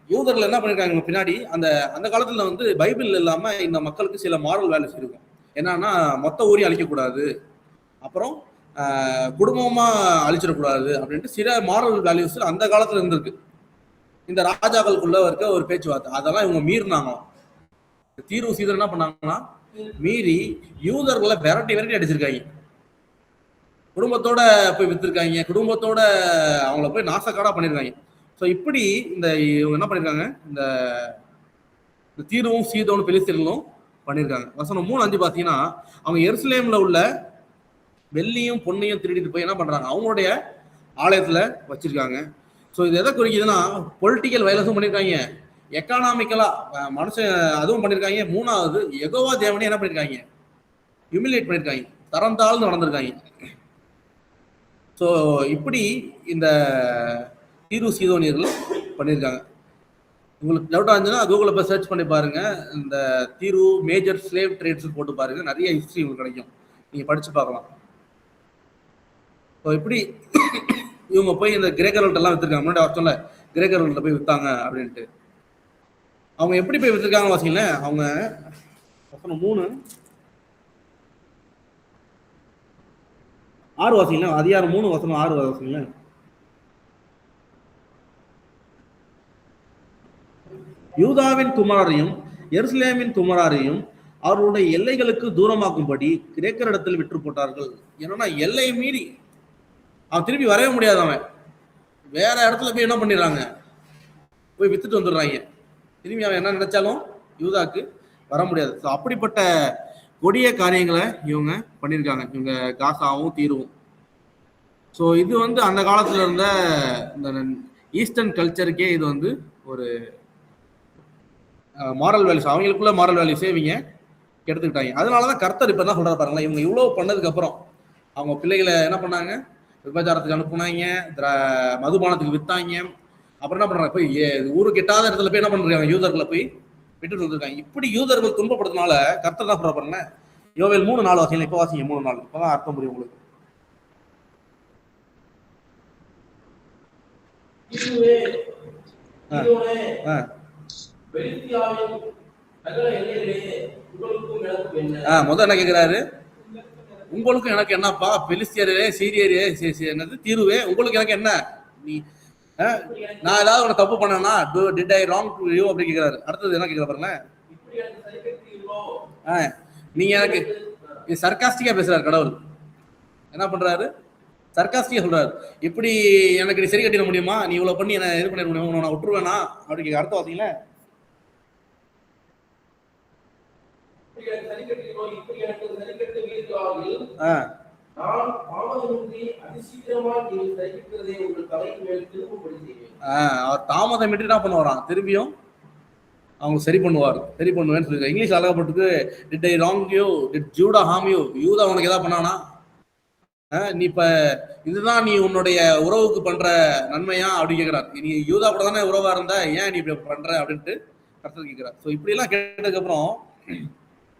யூதர்கள் என்ன பண்ணிருக்காங்க பின்னாடி, அந்த காலத்துல வந்து பைபிள் இல்லாம இந்த மக்களுக்கு சில மாரல் வேல்யூஸ் இருக்கும். என்னன்னா, மொத்த ஊரையும் அழிக்கக்கூடாது, அப்புறம் குடும்பமா அழிச்சிடக்கூடாது அப்படின்ட்டு சில மாரல் வேல்யூஸ் அந்த காலத்துல இருந்திருக்கு. இந்த ராஜாக்களுக்குள்ள இருக்க ஒரு பேச்சுவார்த்தை, அதெல்லாம் இவங்க மீறினாங்களாம். தீரு சீதர் என்ன பண்ணாங்கன்னா மீறி யூதர்களை விரட்டி அடிச்சிருக்காங்க. குடும்பத்தோட போய் வித்துருக்காங்க, குடும்பத்தோட அவங்கள போய் நாசக்காடா பண்ணிருக்காங்க. ஸோ இப்படி இவங்க என்ன பண்ணிருக்காங்க, இந்த தீருவும் சீதோனும் பெலிஸ்தியர்களும் பண்ணியிருக்காங்க. வசனம் 3-5 பார்த்தீங்கன்னா, அவங்க எருசலேம்ல உள்ள வெள்ளியும் பொன்னையும் திருடிட்டு போய் என்ன பண்றாங்க, அவங்களுடைய ஆலயத்துல வச்சிருக்காங்க. ஸோ இது எதை குறிக்குதுன்னா, பொலிட்டிக்கல் வயலன்ஸும் பண்ணியிருக்காங்க, எக்கானாமிக்கலா மனுஷன் அதுவும் பண்ணியிருக்காங்க. மூணாவது, யெகோவா தேவனே என்ன பண்ணியிருக்காங்க, ஹியூமிலியேட் பண்ணியிருக்காங்க, தரம் தாழ்ந்து நடந்திருக்காங்க. ஸோ இப்படி இந்த தீரு சீதோனியர்கள் பண்ணியிருக்காங்க. உங்களுக்கு டவுட்டா இருந்துச்சுன்னா கூகுளில் போய் சர்ச் பண்ணி பாருங்க, இந்த தீரு மேஜர் ஸ்லேவ் ட்ரேட்ஸ் போட்டு பாருங்க, நிறைய ஹிஸ்ட்ரி உங்களுக்கு கிடைக்கும், நீங்க படிச்சு பார்க்கலாம். ஸோ இப்படி இவங்க போய் இந்த கிரேக்கர்கள்ட்ட எல்லாம் வித்துருக்காங்க. முன்னாடி வருஷம்ல கிரேக்கர்கள்ட்ட போய் வித்தாங்க அப்படின்ட்டு. அவங்க எப்படி போய் வித்துருக்காங்க வாசிங்களேன். அவங்க 3:6 வாசிங்களேன், அதிகாரம் 3:6 வாசிங்களேன். யூதாவின் குமாரரையும் எருசலேமின் குமாரரையும் அவர்களுடைய எல்லைகளுக்கு தூரமாக்கும்படி கிரேக்கரிடத்தில் விற்று போட்டார்கள். என்னன்னா எல்லை மீறி அவன் திருப்பி வரவே முடியாது, அவன் வேற இடத்துல போய் என்ன பண்ணிடுறாங்க, போய் வித்துட்டு வந்துடுறாங்க. திரும்பி அவன் என்ன நினைச்சாலும் யூதாக்கு வர முடியாது. ஸோ அப்படிப்பட்ட கொடிய காரியங்களை இவங்க பண்ணியிருக்காங்க, இவங்க காசாவும் தீருவும். ஸோ இது வந்து அந்த காலத்துல இருந்த இந்த ஈஸ்டர்ன் கல்ச்சருக்கே இது வந்து ஒரு மாரல் வேல்யூஸ், அவங்களுக்குள்ள மாரல் வேல்யூஸே இவங்க எடுத்துக்கிட்டாங்க. அதனாலதான் கர்த்தர் இப்ப என்ன சொல்றாரு பாருங்களேன், இவங்க இவ்வளவு பண்ணதுக்கு அப்புறம் அவங்க பிள்ளைகளை என்ன பண்ணாங்க, விபச்சாரத்துக்கு அனுப்புனாங்க, மதுபானத்துக்கு வித்தாங்க. அப்புறம் என்ன பண்றாங்க, போய் ஊருக்கு எட்டாத இடத்துல போய் என்ன பண்றாங்க, யூதர்களை போய் விட்டுட்டு வந்துருக்காங்க. இப்படி யூதர்கள் துன்பப்படுறதுனால கர்த்தர் தான் சொல்ற பாருங்க, யோவேல் 3:4 வாசிங்க. இப்ப வாசிங்க 3:4, இப்பதான் அர்த்தம் புரியும் உங்களுக்கு. முதல் என்ன கேக்குறாரு, உங்களுக்கும் எனக்கு என்னப்பா, பெலிஸ்தியரே சீரியரே என்னது தீருவே, உங்களுக்கு எனக்கு என்ன, நீ நான் ஏதாவது ஒரு தப்பு பண்ணேன்னா did I wrong to you அப்படி கேக்குறாரு. அடுத்தது என்ன கேக்குற பாருங்க, நீங்க எனக்கு சர்காஸ்டிக்கா பேசுறாரு கடவுள். என்ன பண்றாரு, சர்காஸ்டிக்கா சொல்றாரு, இப்படி எனக்கு நீ சரி கட்டிட முடியுமா, நீ இவ்வளவு பண்ணி என்ன இது பண்ணிட முடியுமா, நான் விட்டுருவேனா அப்படி கேட்க. அடுத்த வாசிங்களே, அவர் தாமதமின்றி என்ன பண்ணுவாராம், திரும்பியும் அவங்க சரி பண்ணுவார், சரி பண்ணுவேன்னு சொல்லிருக்காரு. இங்கிலீஷ் அழகப்பட்டுக்கு did I wrong you, did Judah harm you, யூதா உனக்கு ஏதாவது பண்ணானா, நீ இப்ப இதுதான் நீ உன்னுடைய உறவுக்கு பண்ற நன்மையா அப்படி கேட்கிறார். நீ யூதா கூட தானே உறவா இருந்தா, ஏன் நீ இப்படி பண்ற அப்படின்ட்டு கர்த்தர் கேட்கிறார். ஸோ இப்படி எல்லாம் கேட்டதுக்கு அப்புறம்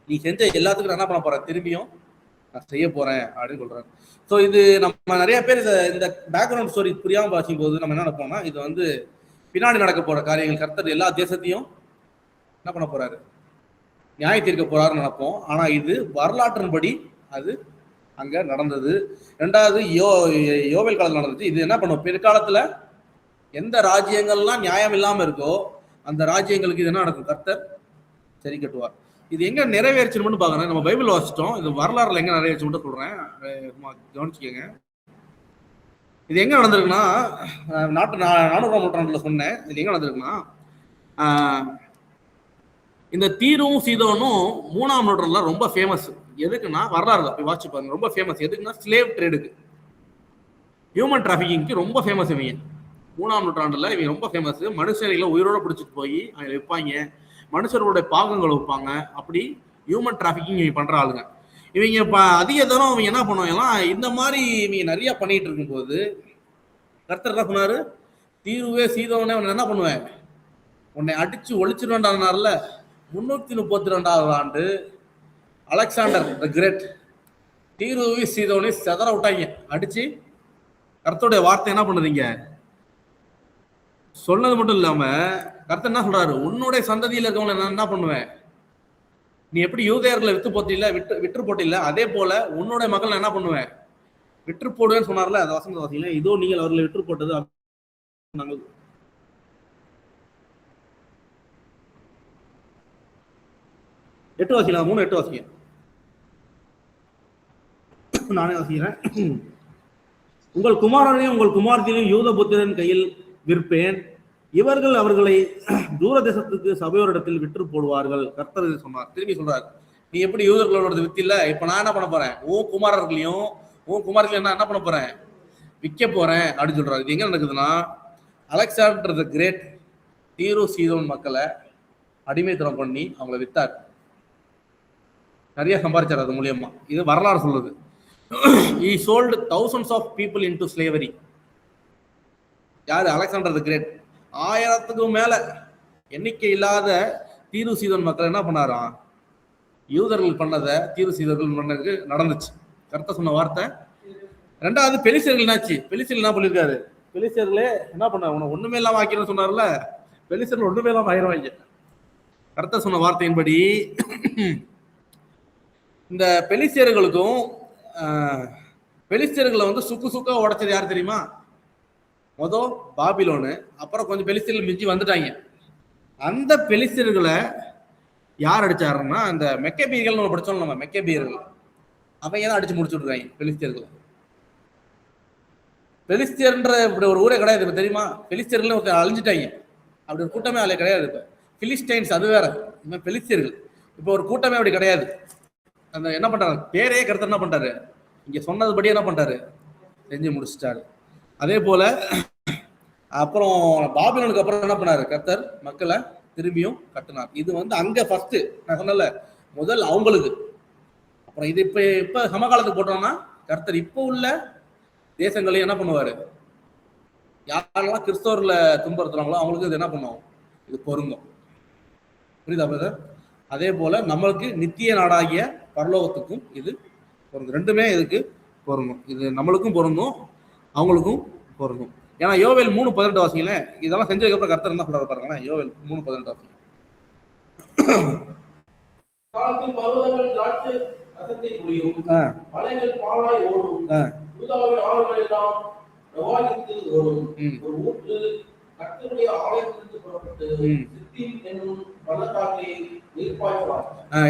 நீ செஞ்ச எல்லாத்துக்கும் நான் என்ன பண்ண போற, திரும்பியும் நான் செய்ய போறேன் அப்படின்னு சொல்றாரு. ஸோ இது நம்ம நிறைய பேர் இந்த பேக்ரவுண்ட் ஸ்டோரி புரியாம வாசிக்கும் போது நம்ம என்ன நினைப்போம்னா, இது வந்து பின்னாடி நடக்க போற காரியங்கள், கர்த்தர் எல்லா தேசத்தையும் என்ன பண்ண போறாரு, நியாய தீர்க்க போறாருன்னு நினைப்போம். ஆனா இது வரலாற்றின்படி அது அங்க நடந்தது. ரெண்டாவது யோவேல் காலத்துல நடந்துச்சு. இது என்ன பண்ணும், பிற்காலத்துல எந்த ராஜ்யங்கள்லாம் நியாயம் இல்லாம இருக்கோ அந்த ராஜ்யங்களுக்கு இது என்ன நடக்கும், கர்த்தர் சரி கட்டுவார். இது எங்க நிறைவேறிச்சுன்னு பாக்குறேன். நம்ம பைபிள் வாசிச்சிட்டோம், இது வரலாறுல எங்க நிறைவேறிச்சு மட்டும் சொல்றேன், கவனிச்சுக்கோங்க. இது எங்க நடந்திருக்குன்னா, 400ஆம் நூற்றாண்டுல சொன்னேன். இது எங்க நடந்திருக்குன்னா, இந்த தீரும் சீதோனும் 3ஆம் நூற்றாண்டுல ரொம்ப ஃபேமஸ். எதுக்குன்னா, வரலாறுல போய் வாட்சி பாருங்க, ரொம்ப ஃபேமஸ். எதுக்குன்னா, ஸ்லேவ் ட்ரேடுக்கு, ஹியூமன் டிராபிகிங்க்கு ரொம்ப ஃபேமஸ் இவங்க. 3ஆம் நூற்றாண்டுல இவங்க ரொம்ப ஃபேமஸ். மனுஷர்களை உயிரோட பிடிச்சிட்டு போய் அவங்க வைப்பாங்க, மனுஷர்களுடைய பாகங்களை வைப்பாங்க. அப்படி ஹியூமன் டிராபிகிங் இவங்க பண்ற ஆளுங்க. இவங்க அதிக தரம் அவங்க என்ன பண்ணுவாங்கன்னா, இந்த மாதிரி இவங்க நிறைய பண்ணிட்டு இருக்கும்போது கர்த்தர் என்ன சொன்னாரு, தீருவே சீதோனே உன்னை என்ன பண்ணுவேன், உன்னை அடிச்சு ஒழிச்சிருவேன்டாருனார்ல. 332ஆவது ஆண்டு அலெக்சாண்டர் த கிரேட் தீருவி சீதோனி செதற விட்டாங்க, அடிச்சு. கர்த்தருடைய வார்த்தை என்ன பண்ணுறீங்க, சொன்னது மட்டும் இல்லாம கர்த்தர் என்ன சொல்றாரு, உன்னுடைய சந்ததியில இருக்கவங்களை நான் என்ன பண்ணுவேன், நீ எப்படி யூதேயர்களை விற்று போட்டில்ல, அதே போல உன்னுடைய மகள் நான் என்ன பண்ணுவேன், விற்று போடுவேன்னு சொன்னார்ல. அந்த வசந்த வாசிங்களா, இதோ நீங்கள் அவர்களை விற்று போட்டது. 8 வாசிக்கலாம், 3:8 வாசிங்க. நானே வாசிக்கிறேன். உங்கள் குமாரனையும் உங்கள் குமாரத்தையும் யூத புத்திரன் கையில் விற்பேன், இவர்கள் அவர்களை தூர தேசத்துக்கு சபையோரிடத்தில் விற்று போடுவார்கள். கர்த்தர் சொன்னார். திரும்பி சொல்றாரு, நீ எப்படி யூதர்களோட வித்தில்ல, இப்ப நான் என்ன பண்ண போறேன், உன் குமாரர்களையும் என்ன பண்ண போறேன், விற்க போறேன் அப்படின்னு சொல்றாரு. இது எங்க நடக்குதுன்னா, அலெக்சாண்டர் த கிரேட் தீரு சீதோன் மக்களை அடிமைத்தனம் பண்ணி அவங்களை வித்தார், நிறைய சம்பாதிச்சார் அது மூலியமா. இது வரலாறு சொல்லுது. He sold thousands of people into slavery. யாரு, அலெக்சாண்டர் த கிரேட். 1000க்கும் மேல எண்ணிக்கை இல்லாத தீரு சீதோன் மக்கள் என்ன பண்ணாராம், யூதர்கள் பண்ணதை தீரு சீதர்கள் பண்ணதுக்கு நடந்துச்சு. கர்த்தர் சொன்ன வார்த்தை. ரெண்டாவது பெலிஸ்தர்கள் என்னாச்சு, பெலிஸ்தர்கள் என்ன பண்ணிருக்காரு, பெலிஸ்தர்களே என்ன பண்ண, உனக்கு ஒண்ணுமே இல்லாம ஆக்கிறேன்னு சொன்னார்ல, பெலிஸ்தர்கள் ஒண்ணுமே இல்லாம ஆயிரவாங்க. கர்த்தர் சொன்ன வார்த்தையின்படி இந்த பெலிஸ்தர்களுக்கும் பெலிஸ்தர்களை வந்து சுக்கா உடைச்சது யாரு தெரியுமா, மொதல் பாபிலோனு, அப்புறம் கொஞ்சம் பெலிஸ்தர்கள் மிஞ்சி வந்துட்டாங்க. அந்த பெலிஸ்தர்களை யார் அடிச்சாருன்னா அந்த மெக்கபீர்கள் நம்ம படிச்சோம், நம்ம மெக்கபீர்கள் அவங்க தான் அடிச்சு முடிச்சு விட்டுருக்காங்க பெலிஸ்தியர்கள். பெலிஸ்தியர்ன்ற இப்படி ஒரு ஊரே கிடையாது இப்ப தெரியுமா? பெலிஸ்தியர்கள் ஒருத்தர் அழிஞ்சிட்டாங்க, அப்படி ஒரு கூட்டமே அதில் கிடையாது. இப்ப பிலிஸ்டைன்ஸ் அது வேற, இந்த பெலிஸ்தியர்கள் இப்போ ஒரு கூட்டமே அப்படி கிடையாது. அந்த என்ன பண்றாரு, பேரே கருத்து என்ன பண்றாரு, இங்க சொன்னதுபடி என்ன பண்றாரு, செஞ்சு முடிச்சிட்டாரு. அதே போல அப்புறம் பாபிலோனுக்கு அப்புறம் என்ன பண்ணாரு, கர்த்தர் மக்களை திரும்பியும் கட்டினார். இது அங்க ஃபர்ஸ்ட் நான் சொன்னல முதல் அவங்களுக்கு. அப்புறம் இது இப்ப சமகாலத்துக்கு போட்டோம்னா கர்த்தர் இப்போ உள்ள தேசங்களையும் என்ன பண்ணுவாரு, யாரெல்லாம் கிறிஸ்தவர்ல துன்புறுத்துறாங்களோ அவங்களுக்கு இது என்ன பண்ணுவோம், இது பொருந்தும். புரியுதா பிரதர்? அதே போல நம்மளுக்கு நித்திய நாடாகிய பரலோகத்துக்கும் இது பொருந்தும். ரெண்டுமே இதுக்கு பொருந்தும். இது நம்மளுக்கும் பொருந்தும், அவங்களுக்கும் பொருந்தும். ஏன்னா யோவேல் 3:18 வாசிங்கள, இதெல்லாம் செஞ்சதுக்கு அப்புறம் கர்த்தர் என்ன சொல்றாரு பாருங்களேன். யோவேல் 3:18 வாசிங்க.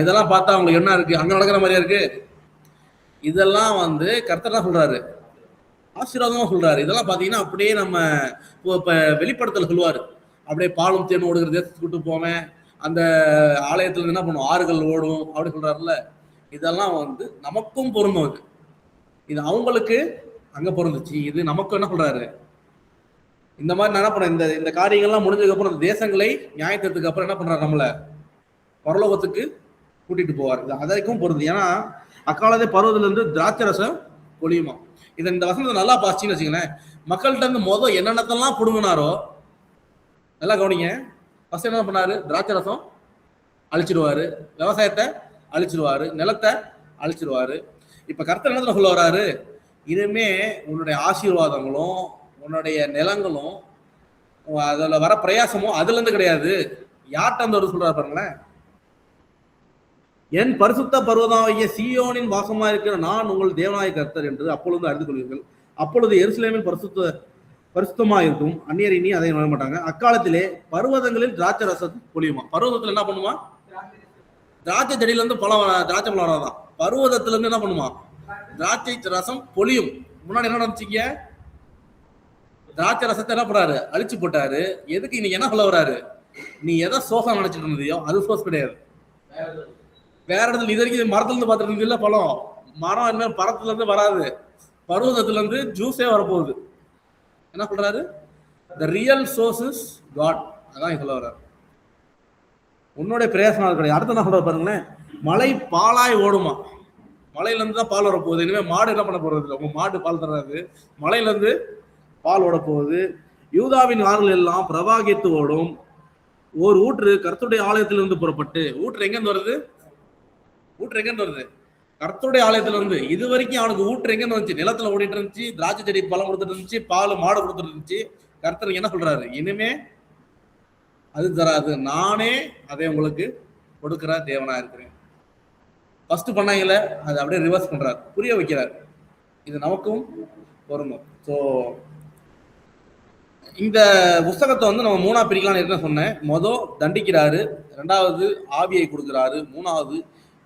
இதெல்லாம் பார்த்தா அவங்களுக்கு என்ன இருக்கு, அங்க நடக்கிற மாதிரியா இருக்கு. இதெல்லாம் கர்த்தர் தான் சொல்றாரு, ஆசீர்வாதமா சொல்றாரு. இதெல்லாம் பாத்தீங்கன்னா அப்படியே நம்ம இப்ப வெளிப்படத்துல சொல்லுவாரு, அப்படியே பாலும் தேனும் ஓடுகிற தேசத்துக்கு கூட்டு போவேன், அந்த ஆலயத்துல என்ன பண்ணுவோம், ஆறுகள் ஓடும் அப்படி சொல்றாருல்ல. இதெல்லாம் நமக்கும் பொருந்தும். இது அவங்களுக்கு அங்க பொருந்துச்சு, இது நமக்கு என்ன சொல்றாரு, இந்த மாதிரி நான் என்ன பண்ண இந்த காரியங்கள்லாம் முடிஞ்சதுக்கு அப்புறம் இந்த தேசங்களை நியாயத்திற்கு அப்புறம் என்ன பண்றாரு, நம்மள பரலோகத்துக்கு கூட்டிட்டு போவார். இது அதற்கும் பொருது. ஏன்னா அக்காலத்தை பருவத்துல இருந்து திராட்சை ரசம் பொழியுமா. இதை இந்த வசனத்தை நல்லா பாசிச்சின்னு வச்சுங்களேன். மக்கள்கிட்ட இருந்து என்னென்னத்தெல்லாம் புடுங்கினாரோ நல்லா கவனிங்க. ஃபர்ஸ்ட் என்ன பண்ணாரு, திராட்சை ரசம் அழிச்சிடுவாரு, விவசாயத்தை அழிச்சிடுவாரு, நிலத்தை அழிச்சிடுவாரு. இப்ப கர்த்தர் என்ன சொல்ல வர்றாரு, இனிமே உன்னுடைய ஆசீர்வாதங்களும் உன்னுடைய நிலங்களும் அதுல வர பிரயாசமும் அதுல இருந்து கிடையாது. யார்கிட்ட வந்து சொல்றாரு பாருங்களேன், என் பரிசுத்த பர்வதமாகிய சீயோனின் வாசமா இருக்கிற நான் உங்கள் தேவனாய கர்த்தர் என்று அப்பொழுது அறிந்து கொள்வீர்கள். அப்பொழுது எருசலேமில் பரிசுத்தமா இருக்கும், அந்நியர் இனி அதை நம்ப மாட்டாங்க. அக்காலத்திலே பர்வதங்களில் திராட்சை ரசம் பொழியுமா. பர்வதத்துல என்ன பண்ணுமா, திராட்சை செடியில இருந்து திராட்சை பழம் வராதான், பர்வதத்துல இருந்து என்ன பண்ணுமா, திராட்சை ரசம் பொழியும். முன்னாடி என்ன நடந்துச்சிங்க, திராட்சை ரசத்தை என்ன பண்ணாரு, அழிச்சு போட்டாரு. எதுக்கு இன்னைக்கு என்ன சொல்ல வர்றாரு, நீ எதை சோசம் நினைச்சிட்டு இருந்தியோ அது சோஸ் கிடையாது, வேற இடத்துல இது வரைக்கும் மரத்துல இருந்து பார்த்துட்டு இருந்தீங்கல்ல பழம், மரம் என்ன பரத்துல இருந்து வராது, பர்வதத்துல இருந்து ஜூஸே வரப்போகுது. என்ன சொல்றாரு, the real source is God. அதான் சொல்ல வர்றாரு, உன்னுடைய பிரயாசம் கிடையாது. அடுத்த என்ன சொல்ற பாருங்களேன், மலை பாலாய் ஓடுமா. மலையில இருந்து தான் பால் வரப்போகுது. இனிமே மாடு என்ன பண்ண போறது இல்லை, உங்க மாடு பால் தராது, மலையில இருந்து பால் ஓட போகுது. யூதாவின் ஆறுகள் எல்லாம் பிரவாகித்து ஓடும். ஒரு ஊற்று கர்த்தருடைய ஆலயத்திலிருந்து புறப்பட்டு, ஊற்று எங்க இருந்து வருது, ஊற்று எங்க இருந்து வருது, கர்த்தருடைய ஆலயத்துல இருந்து. இது வரைக்கும் அவனுக்கு ஊற்று எங்க இருந்து வந்துச்சு, நிலத்துல ஓடிட்டு இருந்துச்சு, திராட்சை செடி பழம் கொடுத்துட்டு இருந்துச்சு, பால் மாடு கொடுத்துட்டு இருந்துச்சு. கர்த்தர் என்ன சொல்றாரு, இனிமே அது தராது, நானே அதை உங்களுக்கு கொடுக்கிற தேவனா இருக்கிறேன். ஃபர்ஸ்ட் பண்ணாங்கல்ல, அது அப்படியே ரிவர்ஸ் பண்றாரு, புரிய வைக்கிறார். இது நமக்கும் பொருந்தும். ஸோ இந்த புஸ்தகத்தை நம்ம மூணா பிரிக்கலாம்னு என்ன சொன்னேன். மொதல் தண்டிக்கிறாரு, ரெண்டாவது ஆவியை கொடுக்குறாரு, மூணாவது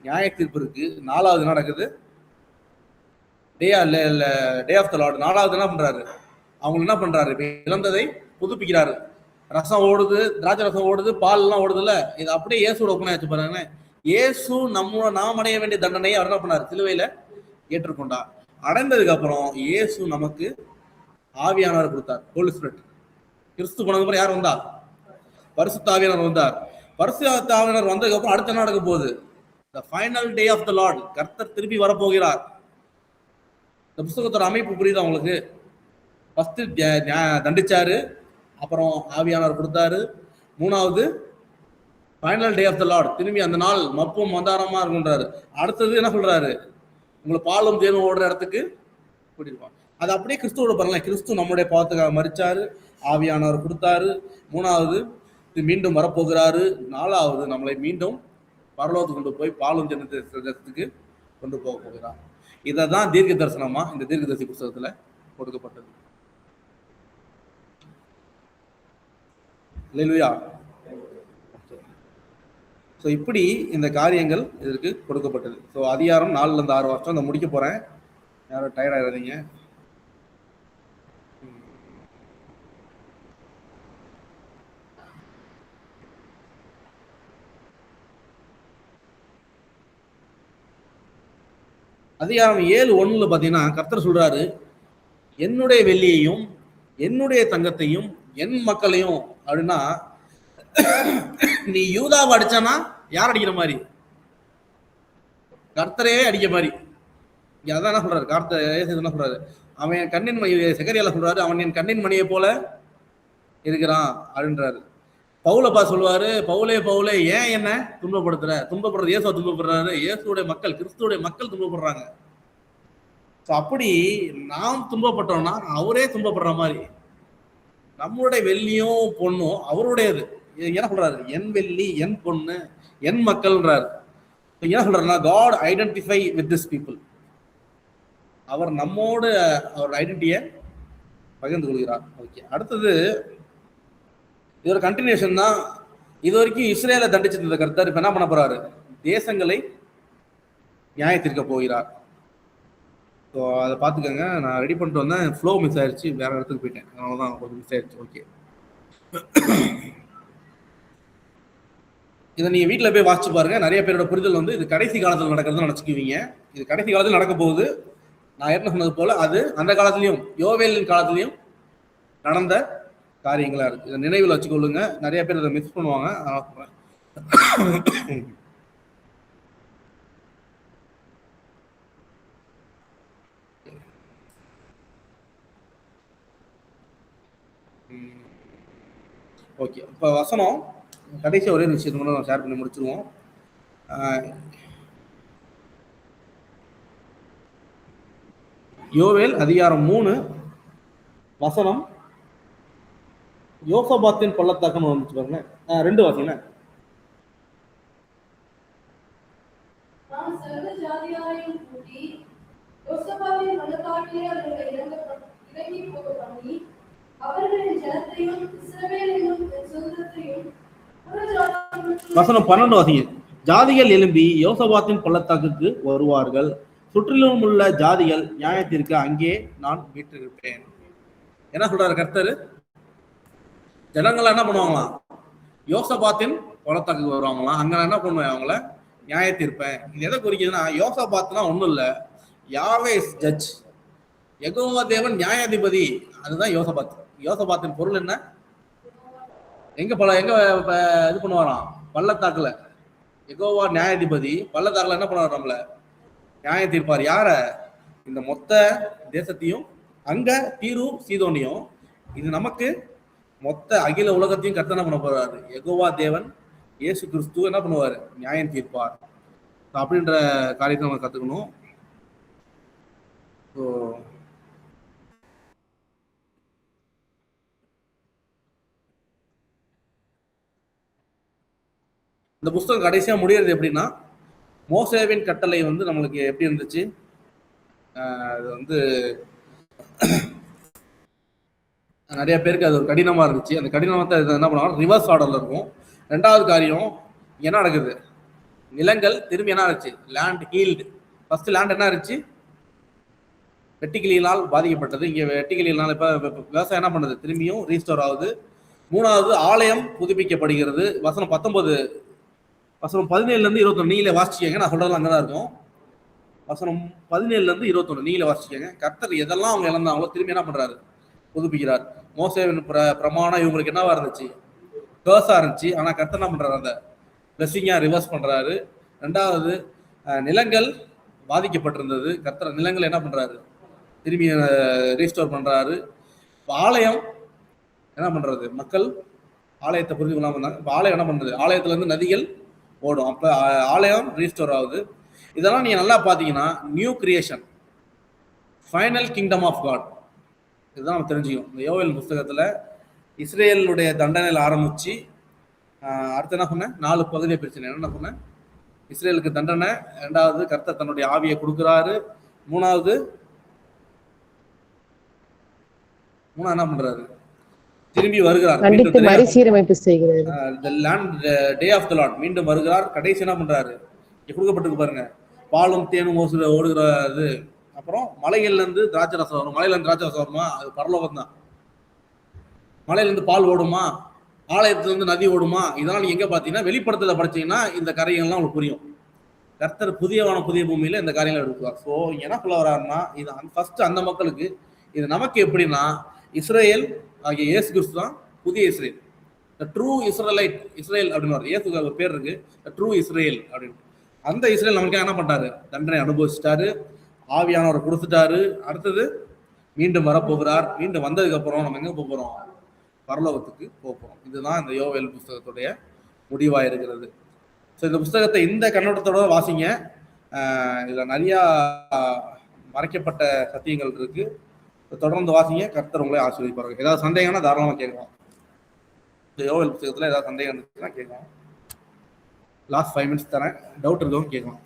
நியாய தீர்ப்பு இருக்கு, நாலாவது நடக்குது டே ஆஃப் த லார்ட். நாலாவது என்ன பண்றாரு, அவங்க என்ன பண்றாரு, இழந்ததை புதுப்பிக்கிறாரு. ரசம் ஓடுது, திராட்சை ரசம் ஓடுது, பால் எல்லாம் ஓடுதுல்ல, இது அப்படியே இயேசுவோட ஒப்பனை ஆச்சு பாருங்க. இயேசு நாம் அடைய வேண்டிய தண்டனையை அவர் என்ன பண்ணாரு, சிலுவையில ஏற்றுக்கொண்டார். அடைந்ததுக்கு அப்புறம் இயேசு நமக்கு ஆவியானவர் கொடுத்தார், ஹோலி ஸ்பிரிட். கிறிஸ்து போனதுக்கு அப்புறம் யார் வந்தார், பரிசுத்த ஆவியானவர் வந்தார். பரிசுத்த ஆவியானவர் வந்ததுக்கு அப்புறம் அடுத்த என்ன நடக்க போகுது, the final day of the Lord. கர்த்தர் திருப்பி வரப்போகிறார். இந்த புத்தகத்தோட அமைப்பு புரியுதா உங்களுக்கு? ஃபர்ஸ்ட் தண்டிச்சாரு, அப்புறம் ஆவியானவர் கொடுத்தாரு, மூணாவது final day of the lord, திரும்பி அந்த நாள் மப்பும் மந்தாரமா இருக்குன்றாரு. அடுத்தது என்ன சொல்றாரு, உங்களை பாலும் தேனும் ஓடுற இடத்துக்கு கூட்டிருப்பாங்க. அது அப்படியே கிறிஸ்துவோட பாருங்களேன். கிறிஸ்து நம்முடைய பாவத்துக்காக மரிச்சாரு, ஆவியானவர் கொடுத்தாரு, மூணாவது மீண்டும் வரப்போகிறாரு, நாலாவது நம்மளை மீண்டும் பரலோகத்துக்கு கொண்டு போய் பாலும் தேனத்துக்கு கொண்டு போக போகிறார். இதை தான் தீர்க்க தரிசனமா இந்த தீர்க்கதரிசி புத்தகத்துல கொடுக்கப்பட்டது. அல்லேலூயா. ஸோ இப்படி இந்த காரியங்கள் இதற்கு கொடுக்கப்பட்டது. ஸோ அதிகாரம் 4 6 வருஷம் நான் முடிக்க போறேன். யாரும் டயர்ட் ஆயிடாதீங்க. அதிகாரம் 7:1 பாத்தீங்கன்னா கர்த்தர் சொல்றாரு, என்னுடைய வெள்ளியையும் என்னுடைய தங்கத்தையும் என் மக்களையும் அப்படின்னா, நீ யூதாவை அடிச்சானா யார் அடிக்கிற மாதிரி? கர்த்தரையே அடிக்க மாதிரி. அதான் என்ன சொல்றாரு, கர்த்தர் என்ன சொல்றாரு, அவன் என் கண்ணின் மணி, செகரியால சொல்றாரு, அவன் என் கண்ணின் மணியை போல இருக்கிறான் அப்படின்றாரு. பவுலப்பா சொல்லுவாரு, பவுலே பவுலே ஏன் என்ன துன்பப்படுத்துற? துன்பப்படுறது இயேசுவை துன்பப்படுறாரு, இயேசுடைய மக்கள், கிறிஸ்துடைய மக்கள் துன்பப்படுறாங்க. அப்படி நாம் துன்பப்பட்டோம்னா அவரே துன்பப்படுற மாதிரி. நம்மளுடைய வெள்ளியும் பொண்ணும் அவருடையது. என்ன சொல்றாரு, என் வெள்ளி என் பொண்ணு என் மக்கள்ன்றாரு. என்ன சொல்றாருன்னா, God identify with this people. அவர் நம்மோட அவர் ஐடென்டிட்டியை பகிர்ந்து கொள்கிறார். ஓகே, அடுத்தது இது ஒரு கண்டினியூஷன் தான். இது வரைக்கும் இஸ்ரேலை தண்டிச்சிருந்த கர்த்தர் இப்ப என்ன பண்ண போறாரு, தேசங்களை நியாயத்திற்க போகிறார். ஸோ அதை பார்த்துக்கோங்க. நான் ரெடி பண்ணிட்டு வந்தேன், ஃப்ளோ மிஸ் ஆயிடுச்சு, வேற இடத்துக்கு போயிட்டேன், அதனால தான் கொஞ்சம் மிஸ் ஆயிடுச்சு. ஓகே, இதை நீங்க வீட்டில் போய் வாசிச்சு பாருங்க. நிறைய பேரோட புரிதல் வந்து இது கடைசி காலத்தில் நடக்கிறதுன்னு நினச்சிக்குவீங்க. இது கடைசி காலத்தில் நடக்க போகுது. நான் ஏற்கனவே சொன்னது போல அது அந்த காலத்திலையும் யோவேலின் காலத்திலையும் நடந்த காரியங்களா இருக்கு. இதை நினைவில் வச்சுக்கொள்ளுங்க. நிறைய பேர் இதை மிஸ் பண்ணுவாங்க. ஓகே, இப்போ வசனம் கடைசி ஒரே விஷயத்தை கூட நான் ஷேர் பண்ணி முடிச்சிருவோம். யோவேல் அதிகாரம் 3 வசனம் யோசபாத்தின் பள்ளத்தாக்குன்னு வந்துச்சு பாருங்க. 2 வாசிங்க. வசனம் 12 வாசிங்க. ஜாதிகள் எழும்பி யோசபாத்தின் பள்ளத்தாக்குக்கு வருவார்கள், சுற்றிலும் உள்ள ஜாதிகள் நியாயத்திற்கு அங்கே நான் மீட்டிருப்பேன். என்ன சொல்றாரு கர்த்தர், ஜனங்கள் என்ன பண்ணுவாங்களாம், யோசபாத்தின் பள்ளத்தாக்குக்கு வருவாங்களாம், அங்க என்ன பண்ணுவேன், அவங்கள நியாயத்திருப்பேன். இது எதை குறிக்குதுன்னா, யோசபாத்னா ஒண்ணும் இல்ல, யாவே ஜட்ஜ், யெகோவா தேவன் நியாயாதிபதி, அதுதான் யோசபாத். யோசபாத்தின் பொருள் என்ன, எங்க இது பண்ணுவாராம், பள்ளத்தாக்குல யெகோவா நியாயாதிபதி, பள்ளத்தாக்குல என்ன பண்ணுவார், நம்மள நியாய தீர்ப்பார். யார, இந்த மொத்த தேசத்தையும், அங்க தீரு சீதோனியும், இது நமக்கு மொத்த அகில உலகத்தையும் கர்த்தர் பண்ண போறாரு. யெகோவா தேவன் இயேசு கிறிஸ்து என்ன பண்ணுவாரு, நியாயம் தீர்ப்பார். அப்படின்ற காரியத்தை நம்ம கத்துக்கணும். இந்த புஸ்தகம் கடைசியா முடியறது எப்படின்னா, மோசேவின் கட்டளை வந்து நம்மளுக்கு எப்படி இருந்துச்சு, அது வந்து நிறைய பேருக்கு அது ஒரு கடினமா இருந்துச்சு. அந்த கடினத்தை என்ன பண்ணுவாங்க, ரிவர்ஸ் ஆர்டர்ல இருக்கும். 2வது காரியம் என்ன நடக்குது, நிலங்கள் திரும்பி என்ன இருந்துச்சு, லேண்ட் ஹீல்டு. ஃபர்ஸ்ட் லேண்ட் என்ன இருந்துச்சு, வெட்டுக்கிளியினால் பாதிக்கப்பட்டது. இங்க வெட்டுக்கிளியினால் இப்ப விவசாயம் என்ன பண்ணுது, திரும்பியும் ரீஸ்டோர் ஆகுது. 3வது ஆலயம் புதுப்பிக்கப்படுகிறது. வசனம் 19 வசனம் 17 21 நீங்களே வாசிச்சுக்கங்க. நான் சொல்றதுலாம் அங்கதான் இருக்கும். வசனம் 17 21 நீங்களே வாசிச்சுக்கங்க. கர்த்தர் எதெல்லாம் அவங்க இழந்தாங்களோ திரும்பி என்ன பண்றாரு, புதுப்பிக்கிறார். மோசேவின் பிரமாணம் இவங்களுக்கு என்னவா இருந்துச்சு, கேர்ஸா இருந்துச்சு. ஆனா கர்த்தர் என்ன பண்றாரு, அந்த பிளெஸிங்கா ரிவர்ஸ் பண்றாரு. 2வது நிலங்கள் பாதிக்கப்பட்டிருந்தது, கர்த்தர் நிலங்கள் என்ன பண்றாரு, திரும்பி ரீஸ்டோர் பண்றாரு. ஆலயம் என்ன பண்றது, மக்கள் ஆலயத்தை புரிஞ்சு கொள்ளாம இருந்தாங்க. இப்போ ஆலயம் என்ன பண்றது, ஆலயத்துல இருந்து நதிகள் ஓடும். அப்ப ஆலயம் ரீஸ்டோர் ஆகுது. இதெல்லாம் நீங்க நல்லா பாத்தீங்கன்னா new creation, final kingdom of God, இதுதான் நம்ம தெரிஞ்சுக்கணும். இந்த யோவேல் புஸ்தகத்துல இஸ்ரேலுடைய தண்டனையில் ஆரம்பிச்சு அடுத்து என்ன சொன்னேன், 4 பகுதியை பிரிச்சு என்ன சொன்னேன், இஸ்ரேலுக்கு தண்டனை, 2வது கர்த்தர் தன்னுடைய ஆவியை கொடுக்குறாரு, 3வது என்ன பண்றாரு, திரும்பி வருகிறார், கண்டித்து மறுசீரமைப்பு செய்கிறார். the land day of the Lord, மீண்டும் வருகிறார். கடைசி என்ன பண்றாரு, கொடுக்கப்பட்டிருக்கு பாருங்க, பாலும் தேனும் ஓடுகிற இது. அப்புறம் மலைகள்ல இருந்து திராட்சை ரசம் வரும். மலையில இருந்து திராட்சை ரசம் வருமா, அது பரலோகம் தான். மலையில இருந்து பால் ஓடுமா, ஆலயத்துல இருந்து நதி ஓடுமா, இதெல்லாம் நீங்க எங்க பாத்தீங்கன்னா வெளிப்படத்துல படிச்சீங்கன்னா இந்த காரியங்கள்லாம் உங்களுக்கு புரியும். கர்த்தர் புதிய பூமியில இந்த காரியங்கள் எடுக்குவார். ஸோ இங்க என்ன சொல்ல வர்றாருன்னா, இது ஃபர்ஸ்ட் அந்த மக்களுக்கு, இது நமக்கு எப்படின்னா, இஸ்ரேல் ஆகிய இயேசு கிறிஸ்து தான் புதிய இஸ்ரேல், ட்ரூ இஸ்ரேலைட். இஸ்ரேல் அப்படின்னு இயேசுக்கு ஒரு பேர் இருக்கு, ட்ரூ இஸ்ரேல் அப்படின்னு. அந்த இஸ்ரேல் நமக்கு என்ன பண்றாரு, தண்டனை அனுபவிச்சுட்டாரு, ஆவியானவரை கொடுத்துட்டாரு. அடுத்தது மீண்டும் வரப்போகிறார். மீண்டும் வந்ததுக்கு அப்புறம் நம்ம எங்க போறோம், பரலோகத்துக்கு போறோம். இதுதான் இந்த யோவேல் புஸ்தகத்துடைய முடிவா இருக்கிறது. ஸோ இந்த புஸ்தகத்தை இந்த கண்ணோட்டத்தோட வாசிங்க. இதுல நிறைய மறைக்கப்பட்ட சத்தியங்கள் இருக்கு. தொடர்ந்து வாசிங்க. கர்த்தர் உங்களை ஆசீர்வதிப்பார்கள். ஏதாவது சந்தேகம்னா தாராளமா கேட்கலாம். இந்த யோவேல் புஸ்தகத்துல ஏதாவது சந்தேகம் இருந்துச்சுன்னா கேட்கலாம். லாஸ்ட் 5 minutes தரேன், டவுட் இருக்கவும் கேட்கலாம்.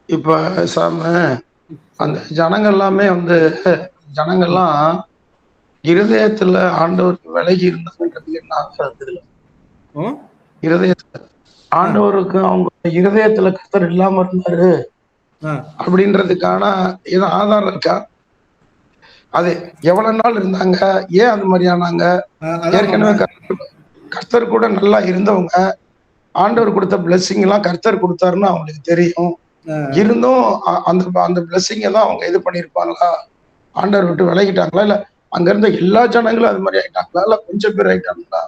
இப்ப சாம அந்த ஜனங்கள்லாம் இருதயத்துல ஆண்டவருக்கு விலகி இருந்தாங்கிறது என்ன ஆகுறது? இருதயத்துல ஆண்டவருக்கு அவங்க இருதயத்துல கர்த்தர் இல்லாம இருந்தாரு அப்படின்றதுக்கான ஏதோ ஆதாரம் இருக்கா? அது எவ்வளவு நாள் இருந்தாங்க, ஏன் அந்த மாதிரி ஆனாங்க? ஏற்கனவே கர்த்தர் கூட நல்லா இருந்தவங்க, ஆண்டவர் கொடுத்த பிளெஸிங் எல்லாம் கர்த்தர் கொடுத்தாருன்னு அவங்களுக்கு தெரியும். இருந்தும் அந்த பிளெஸிங் தான் அவங்க இது பண்ணிருப்பாங்களா? ஆண்டவர் விட்டு விலகிட்டாங்களா? இல்ல அங்க இருந்த எல்லா ஜனங்களும் அது மாதிரி ஆயிட்டாங்களா? இல்ல கொஞ்சம் பேர் ஆயிட்டாங்களா?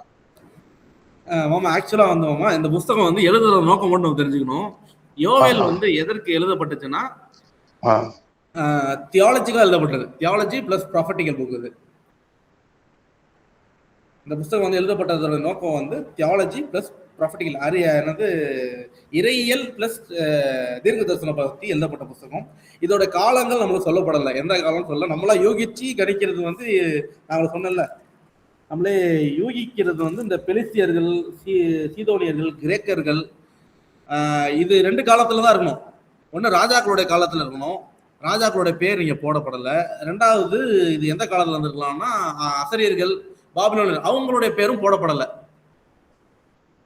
மாமா ஆக்சுவலா வந்து மாமா இந்த புஸ்தகம் வந்து எழுதுற நோக்கம் மட்டும் நம்ம தெரிஞ்சுக்கணும். யோவேல் வந்து எதற்கு எழுதப்பட்டுச்சுன்னா, தியாலஜிக்கா எழுதப்பட்டது. தியாலஜி பிளஸ் ப்ராஃபட்டிக்கல் புக் இது. இந்த புஸ்தகம் வந்து எழுதப்பட்டதோட நோக்கம் வந்து தியாலஜி பிளஸ் ப்ராஃபட்டிக்கல் என்னது இறையியல் பிளஸ் தீர்க்க தரிசன பத்தி எழுதப்பட்ட புஸ்தகம். இதோட காலங்கள் நம்மளுக்கு சொல்லப்படலை, எந்த காலம் சொல்ல. நம்மளா யூகிச்சு கணிக்கிறது வந்து நாங்கள் சொன்னல, நம்மளே யூகிக்கிறது வந்து இந்த பெலிஸ்தியர்கள், சீதோனியர்கள், கிரேக்கர்கள், இது 2 காலத்துல தான் இருக்கணும். ஒன்று ராஜாக்களுடைய காலத்துல இருக்கணும், ராஜாக்களுடைய பேர் இங்க போடப்படலை. 2வது இது எந்த காலத்துல இருந்திருக்கலாம்னா அசரியர்கள், பாபிலோனியர்கள், அவங்களுடைய பேரும் போடப்படலை.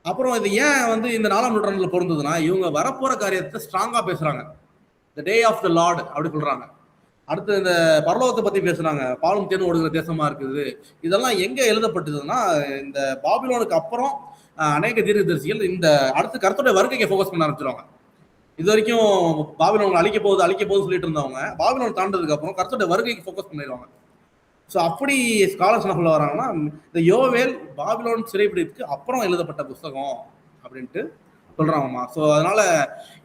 அப்புறம் இது ஏன் வந்து இந்த 4ஆம் நூற்றாண்டுல பொருந்ததுன்னா, இவங்க வரப்போற காரியத்தை ஸ்ட்ராங்கா பேசுறாங்க. த டே ஆஃப் த லார்ட் அப்படி சொல்றாங்க. அடுத்து இந்த பரலோகத்தை பத்தி பேசுறாங்க, பாலும் தேனும் ஓடுகிற தேசமா இருக்குது. இதெல்லாம் எங்க எழுதப்பட்டதுன்னா, இந்த பாபிலோனுக்கு அப்புறம் அநேக தீர்க்கதரிசிகள் இந்த அடுத்து கர்த்தருடைய வருகைக்கு ஃபோக்கஸ் பண்ண ஆரம்பிச்சிருவாங்க. இது வரைக்கும் பாபிலோன் அழிக்க போகுது சொல்லிட்டு இருந்தவங்க, பாபிலோன் தாண்டதுக்கு அப்புறம் கர்த்தருடைய வருகைக்கு ஃபோக்கஸ் பண்ணிடுவாங்க. ஸோ அப்படி ஸ்காலர்ஸ் என்ன சொல்ல வராங்கன்னா, இந்த யோவேல் பாபிலோன் சிறைப்பிடிக்கு அப்புறம் எழுதப்பட்ட புஸ்தகம் அப்படின்ட்டு சொல்றாங்கம்மா. ஸோ அதனால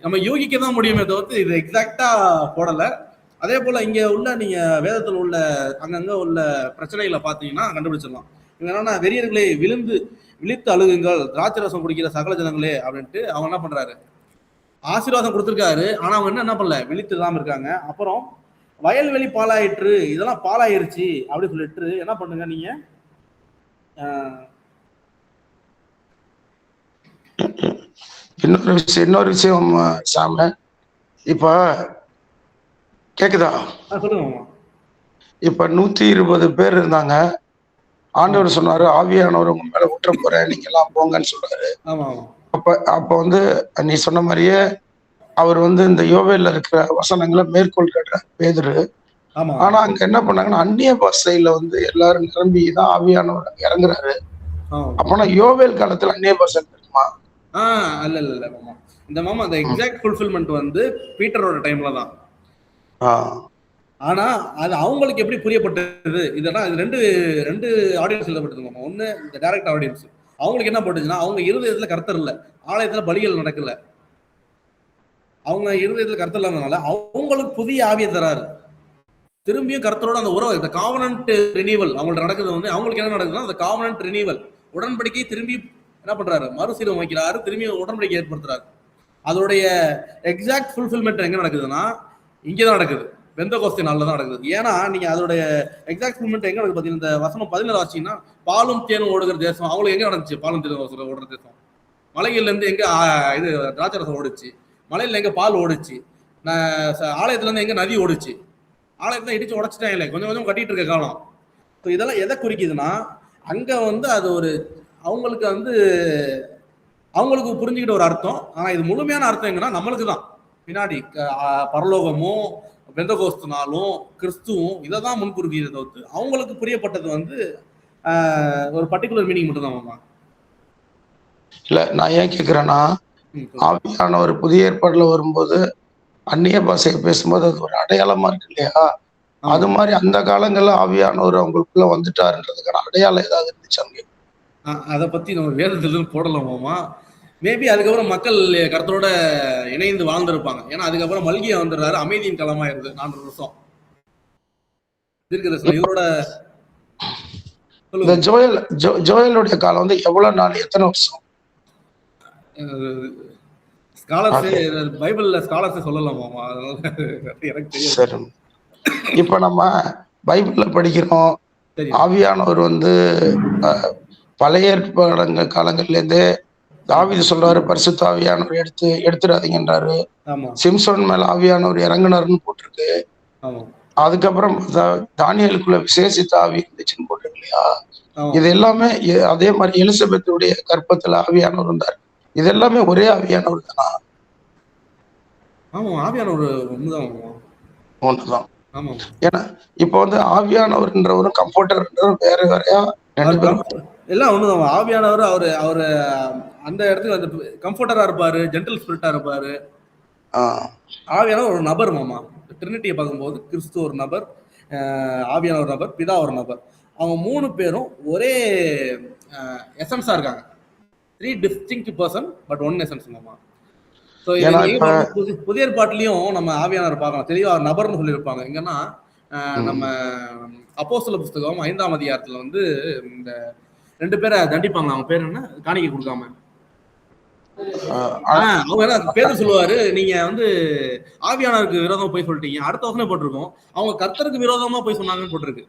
நம்ம யூகிக்க தான் முடியுமே தவிர்த்து இது எக்ஸாக்டா போடலை. அதே போல இங்க உள்ள நீங்க வேதத்தில் உள்ள அங்கங்க உள்ள பிரச்சனைகளை பார்த்தீங்கன்னா கண்டுபிடிச்சிடலாம். இவங்க என்னன்னா, வெறியர்களை விழித்து அழுகுங்கள், திராட்சை ரசம் குடிக்கிற சகல ஜனங்களே அப்படின்ட்டு அவங்க என்ன பண்றாரு, ஆசீர்வாதம் கொடுத்துருக்காரு. ஆனா அவங்க என்ன பண்ணல, விழித்து இல்லாம இருக்காங்க. அப்புறம் வயல்வெளி பாலாயிற்று, இதெல்லாம் பாலாயிருச்சு அப்படி சொல்லிட்டு என்ன பண்ணுங்க நீங்க. இன்னொரு விஷயம் சாம, இப்ப கேக்குதா? சொல்லுங்க. இப்ப 120 பேர் இருந்தாங்க. ஆண்டவர் சொன்னாரு, ஆவியானவர் உங்க மேல ஊற்ற போறேன், நீங்க எல்லாம் போங்கன்னு சொல்றாரு. அப்ப வந்து நீ சொன்ன மாதிரியே அவர் வந்து இந்த யோவேல்ல இருக்கிற வசனங்களை மேற்கோள் காட்டுறாரு பேதுரு. ஆனா அங்க என்ன பண்ணாங்கன்னா, அந்நிய பாஷையில வந்து எல்லாரும் நிரம்பிதான் ஆவியானவர் இறங்குறாரு. அப்பனா யோவேல் காலத்துல அந்நிய பாஷை இருக்குமா? இல்ல மாமா, இந்த மாமா அந்த எக்ஸாக்ட் ஃபுல்ஃபில்மெண்ட் வந்து பீட்டரோட டைம்ல தான். ஆனா அது அவங்களுக்கு எப்படி புரியப்பட்டது, இதெல்லாம் ரெண்டு ஆடியன்ஸ் எழுதப்பட்டது மாமா. ஒண்ணு இந்த டைரக்ட் ஆடியன்ஸ், அவங்களுக்கு என்ன பட்டுச்சுன்னா, அவங்க இருதயத்துல கர்த்தர் இல்ல, ஆலயத்துல பலிகள் நடக்கல, அவங்க இருதயத்துல கர்த்தர் இல்லாதனால அவங்களுக்கு புதிய ஆவியை தராரு. திரும்பியும் கர்த்தரோட அந்த உறவு, இந்த காவனன்ட் ரினிவல் அவங்கள்ட்ட நடக்குது. வந்து அவங்களுக்கு என்ன நடக்குதுன்னா, அந்த காவனன்ட் ரினிவல் உடன்படிக்கை திரும்பி என்ன பண்றாரு, மறுசீரம் வைக்கிறாரு, திரும்பி உடன்படிக்கை ஏற்படுத்துறாரு. அதோடைய எக்ஸாக்ட் ஃபுல்ஃபில்மெண்ட் எங்க நடக்குதுன்னா, இங்கதான் நடக்குது, பெந்தெகோஸ்தே நாள்ல தான் நடக்குது. ஏன்னா நீங்க அதோடைய எக்ஸாக்ட் ஃபுல்ஃபில்மெண்ட் எங்க நடக்குது பாத்தீங்கன்னா, இந்த வசனம் 17 ஆச்சுன்னா, பாலும் தேனும் ஓடுகிற தேசம் அவங்களுக்கு எங்க நடந்துச்சு, பாலும் தேனும் ஓடுற தேசம். மலைகள்ல இருந்து எங்க இது திராட்சை ரசம் ஓடுச்சு, மலையில எங்க பால் ஓடுச்சு, ஆலயத்துல இருந்து எங்க நதி ஓடுச்சு, ஆலயத்துல இடிச்சு உடைச்சிட்டாங்க இல்லை, கொஞ்சம் கொஞ்சம் கட்டிட்டு இருக்க காலம். ஸோ இதெல்லாம் எதை குறிக்குதுன்னா, அங்க வந்து அது ஒரு அவங்களுக்கு வந்து அவங்களுக்கு புரிஞ்சுக்கிட்ட ஒரு அர்த்தம். ஆனா இது முழுமையான அர்த்தம் எங்கன்னா நம்மளுக்கு தான் பின்னாடி பரலோகமும் பெந்தகோஸ்துனாலும் கிறிஸ்துவும் இதை தான் முன்குறுக்கிறத தவிர்த்து அவங்களுக்கு புரியப்பட்டது வந்து ஒரு பர்டிகுலர் மீனிங் மட்டும் தான். இல்ல நான் ஏன் கேக்குறேன்னா, ஆவியான ஒரு புதிய ஏற்பாடுல வரும்போது அந்நிய பாஷையை பேசும்போது அது ஒரு அடையாளமா இருக்கு இல்லையா? அது மாதிரி அந்த காலங்கள்ல ஆவியானவர் அவங்களுக்குள்ள வந்துட்டாருன்றதுக்கான அடையாளம் ஏதாவது இருந்துச்சாங்க? அதை பத்தி நம்ம வேதத்துல போடலாமாமா. மேபி அதுக்கப்புறம் மக்கள் கருத்தோட இணைந்து வாழ்ந்திருப்பாங்க. ஏன்னா அதுக்கப்புறம் மல்கியா வந்துடுறாரு, அமைதியின் களமாயிருது 4 வருஷம் இருக்கு இவரோட. இந்த ஜோயலுடைய காலம் வந்து எவ்வளவு நாள், எத்தனை வருஷம்? ஸ்காலர்ஸே பைபிள்ல ஸ்காலர்ஸே சொல்லலாமாமா, எனக்கு தெரியும். இப்ப நம்ம பைபிள்ல படிக்கிறோம், ஆவியானவர் வந்து பழைய ஏற்பாடு காலங்கள்ல இருந்தே தாவீது சொல்றாரு, பரிசுத்த ஆவியானவர் எடுத்துடாதீங்கன்றாரு. சிம்சோன் மேல ஆவியானவர் இறங்குனாருன்னு போட்டிருக்கு. அதுக்கப்புறம் தானியலுக்குள்ள விசேஷித்த ஆவி இருந்துச்சுன்னு போட்டிருக்கு இல்லையா? இது எல்லாமே அதே மாதிரி எலிசபெத்துடைய கற்பத்துல ஆவியானவர் இருந்தார். இது எல்லாமே ஒரே ஆவியானவர் தானா? ஒண்ணுதான். ஏன்னா இப்ப வந்து ஆவியானவர்ன்றவரும் கம்ஃபர்டர்ன்றவரும் வேற வேறையா? எல்லாம் ஒண்ணுதான். ஆவியானவர் அவரு அந்த இடத்துக்கு வந்து கம்ஃபர்டரா இருப்பாரு, ஜென்டல் ஸ்பிரிட்டா இருப்பாரு. ஆவியானவர் ஒரு நபர் மாமா. ட்ரினிட்டியை பார்க்கும்போது கிறிஸ்து ஒரு நபர், ஆவியானவர் நபர், பிதா ஒரு நபர். அவங்க 3 பேரும் ஒரே எசன்ஸா இருக்காங்க. 3 distinct person but one essence மாமா. ஸோ புதிய ஏற்பாட்டிலையும் நம்ம ஆவியானவர் பார்க்கலாம், தெளிவா நபர்னு சொல்லியிருப்பாங்க. எங்கன்னா நம்ம அப்போஸ்தல புஸ்தகம் 5ஆம் அதிகாரத்துல வந்து இந்த 2 பேரை தண்டிப்பாங்க. அவங்க பேர் என்ன, காணிக்கை கொடுக்காம. அவங்க என்ன பேர் சொல்லுவாரு, நீங்க வந்து ஆவியானவருக்கு விரோதமா போய் சொல்லிட்டீங்க. அடுத்த வசனம் போட்டிருக்கோம், அவங்க கர்த்தருக்கு விரோதமா போய் சொன்னாங்கன்னு போட்டிருக்கு.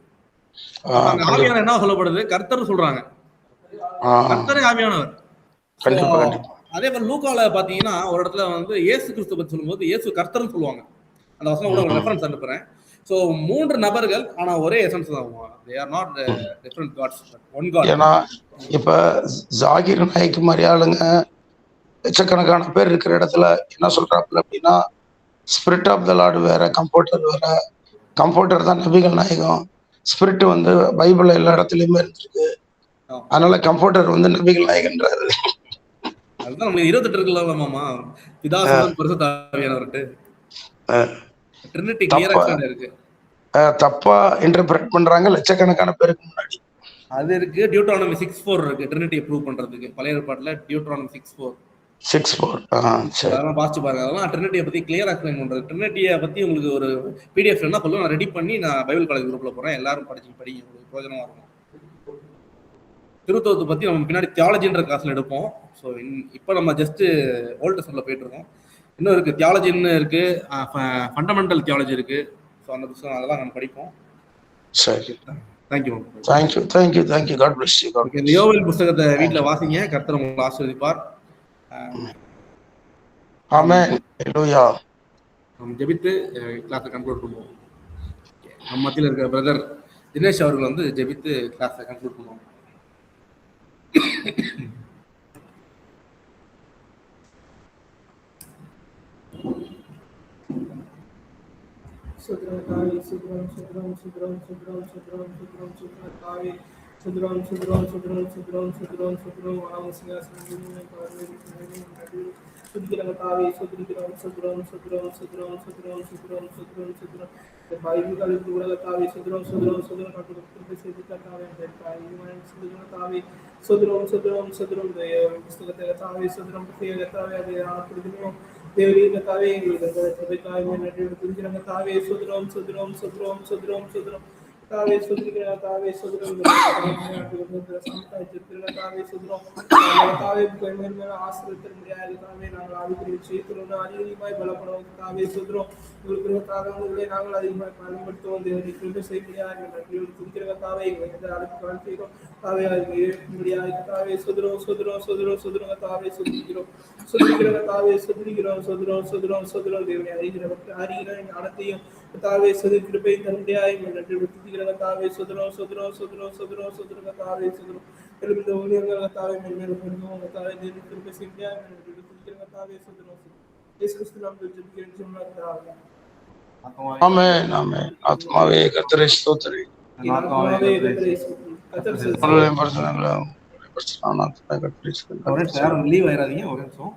ஆவியானவர் என்ன சொல்லப்படுது, கர்த்தர் சொல்றாங்க, கர்த்தரே ஆவியானவர். அதே மாதிரி லூக்கால பாத்தீங்கன்னா ஒரு இடத்துல வந்து இயேசு கிறிஸ்து பத்தி சொல்லும்போது இயேசு கர்த்தர்னு சொல்லுவாங்க. அந்த வசனம் கூட ஒரு ரெஃபரன்ஸ் அனுப்புறேன். ஸோ 3 நபர்கள் ஆனா ஒரே எசன்ஸ் தான். they are not different gods but one god. ஏன்னா இப்ப ஜாகிர் நாய்க்கு மாதிரி ஆளுங்க லட்சக்கணக்கான பேர் இருக்கிற இடத்துல என்ன சொல்றாப்புல அப்படின்னா, ஸ்பிரிட் ஆஃப் த லார்டு வேற, கம்ஃபர்டர் வேற. கம்ஃபர்டர் தான் நபிகள் நாயகம், ஸ்பிரிட் வந்து பைபிள்ல எல்லா இடத்துலயுமே இருந்திருக்கு. அதனால கம்ஃபர்டர் வந்து நபிகள் நாயகன்றாரு. அதுதான் நம்ம 28 இருக்குல்ல மாமா, பிதாசுதன் பரிசுத்த ஆவியானவர்ட்டு ட்ரினிட்டி கிளியரா இருக்கு. தப்பா இன்டர்பிரட் பண்றாங்க லட்சக்கணக்கான பேருக்கு முன்னாடி. அது இருக்கு. டியூட்ரானமி 6:4 இருக்கு ட்ரினிட்டியை ப்ரூவ் பண்றதுக்கு. பழைய ஏற்பாட்டுல டியூட்ரானமி 6:4 அதெல்லாம் வாசிச்சு பாருங்க. அதெல்லாம் ட்ரினிட்டியை பத்தி கிளியரா எக்ஸ்பிளைன் பண்றது. ட்ரினிட்டியை பத்தி உங்களுக்கு ஒரு பிடிஎஃப் என்ன சொல்லுங்க, நான் ரெடி பண்ணி நான் பைபிள் காலேஜ் குரூப்ல போறேன், எல்லாரும் படிங்க, உங்களுக்கு பிரயோஜனமா இருக்கும். திருத்துவத்தை பத்தி நம்ம பின்னாடி தியாலஜின்ற கிளாஸ்ல எடுப்போம். ஸோ இப்போ நம்ம ஜஸ்ட் ஓல்ட் டெஸ்ட்மென்ட்ல போயிட்டு இருக்கோம். இன்னும் இருக்கு, தியாலஜின்னு இருக்கு, ஃபண்டமெண்டல் தியாலஜி இருக்கு. ஸோ அந்த புத்தகம் அதெல்லாம் நம்ம படிப்போம். சரி, தேங்க்யூ. God bless you. இந்த யோவேல் புத்தகத்தை வீட்டுல வாசிங்க, கர்த்தர் உங்களை ஆசீர்வதிப்பார். ஆமென். ஹல்லேலூயா. நம்ம ஜெபித்து கிளாஸை கன்க்ளூட் பண்ணுவோம். நம்ம மத்தியில் இருக்கிற பிரதர் தினேஷ் அவர்கள் வந்து ஜெபித்து கிளாஸை கன்க்ளூட் பண்ணுவோம். தாவே சுத்திக்கிற தாவே சுத்திரம் சமுதாயத்திற்கு தாவே சுத்திரம் தாவே மேல ஆசிரியத்திற்கு முடியாது தாவே நாங்கள் ஆவிக்குரிய விஷயத்தில் அதிகமாய் பலப்படுவோம் தாவே சுத்திரம் உங்களுக்கு தாகங்களை நாங்கள் அதிகமாக பயன்படுத்துவோம் தேவனை செய்ய முடியாது குறிக்கிற தாவே எந்த அழைப்பு காண்கிறோம் தாவே முடியாது தாவே சுதிரம் சுதிரம் சுதிரம் சுதிரம் தாவே சுதிக்கிறோம் சுதிக்கிற தாவே சுதிக்கிறோம் சுதிரம் சுதிரம் சுதிரம் தேவனை அறிகிற ஞானத்தையும் தாவே சுதி கிருபை தன்னுடையாய் நன்றி துதிக்கிற தாவே சுதிரம் சுதிரம் சுதிரம் சுதிரம் சுதிரம் தாவே சுதிரம் எழுந்த ஊழியர்கள் தாவே மேல் பண்ணுவோம் தாவே தேவனை கிருபை செய்ய நன்றி துதிக்கிற தாவே சுதிரம் இயேசு கிறிஸ்து நாமத்தில் ஜெபிக்கிறேன் சொன்னார் ஆமென் ஆமென். ஆத்மாவே கர்த்தரை ஸ்தோத்திரி. லீவ் ஆயிடாதீங்க ஒரு நிமிஷம்.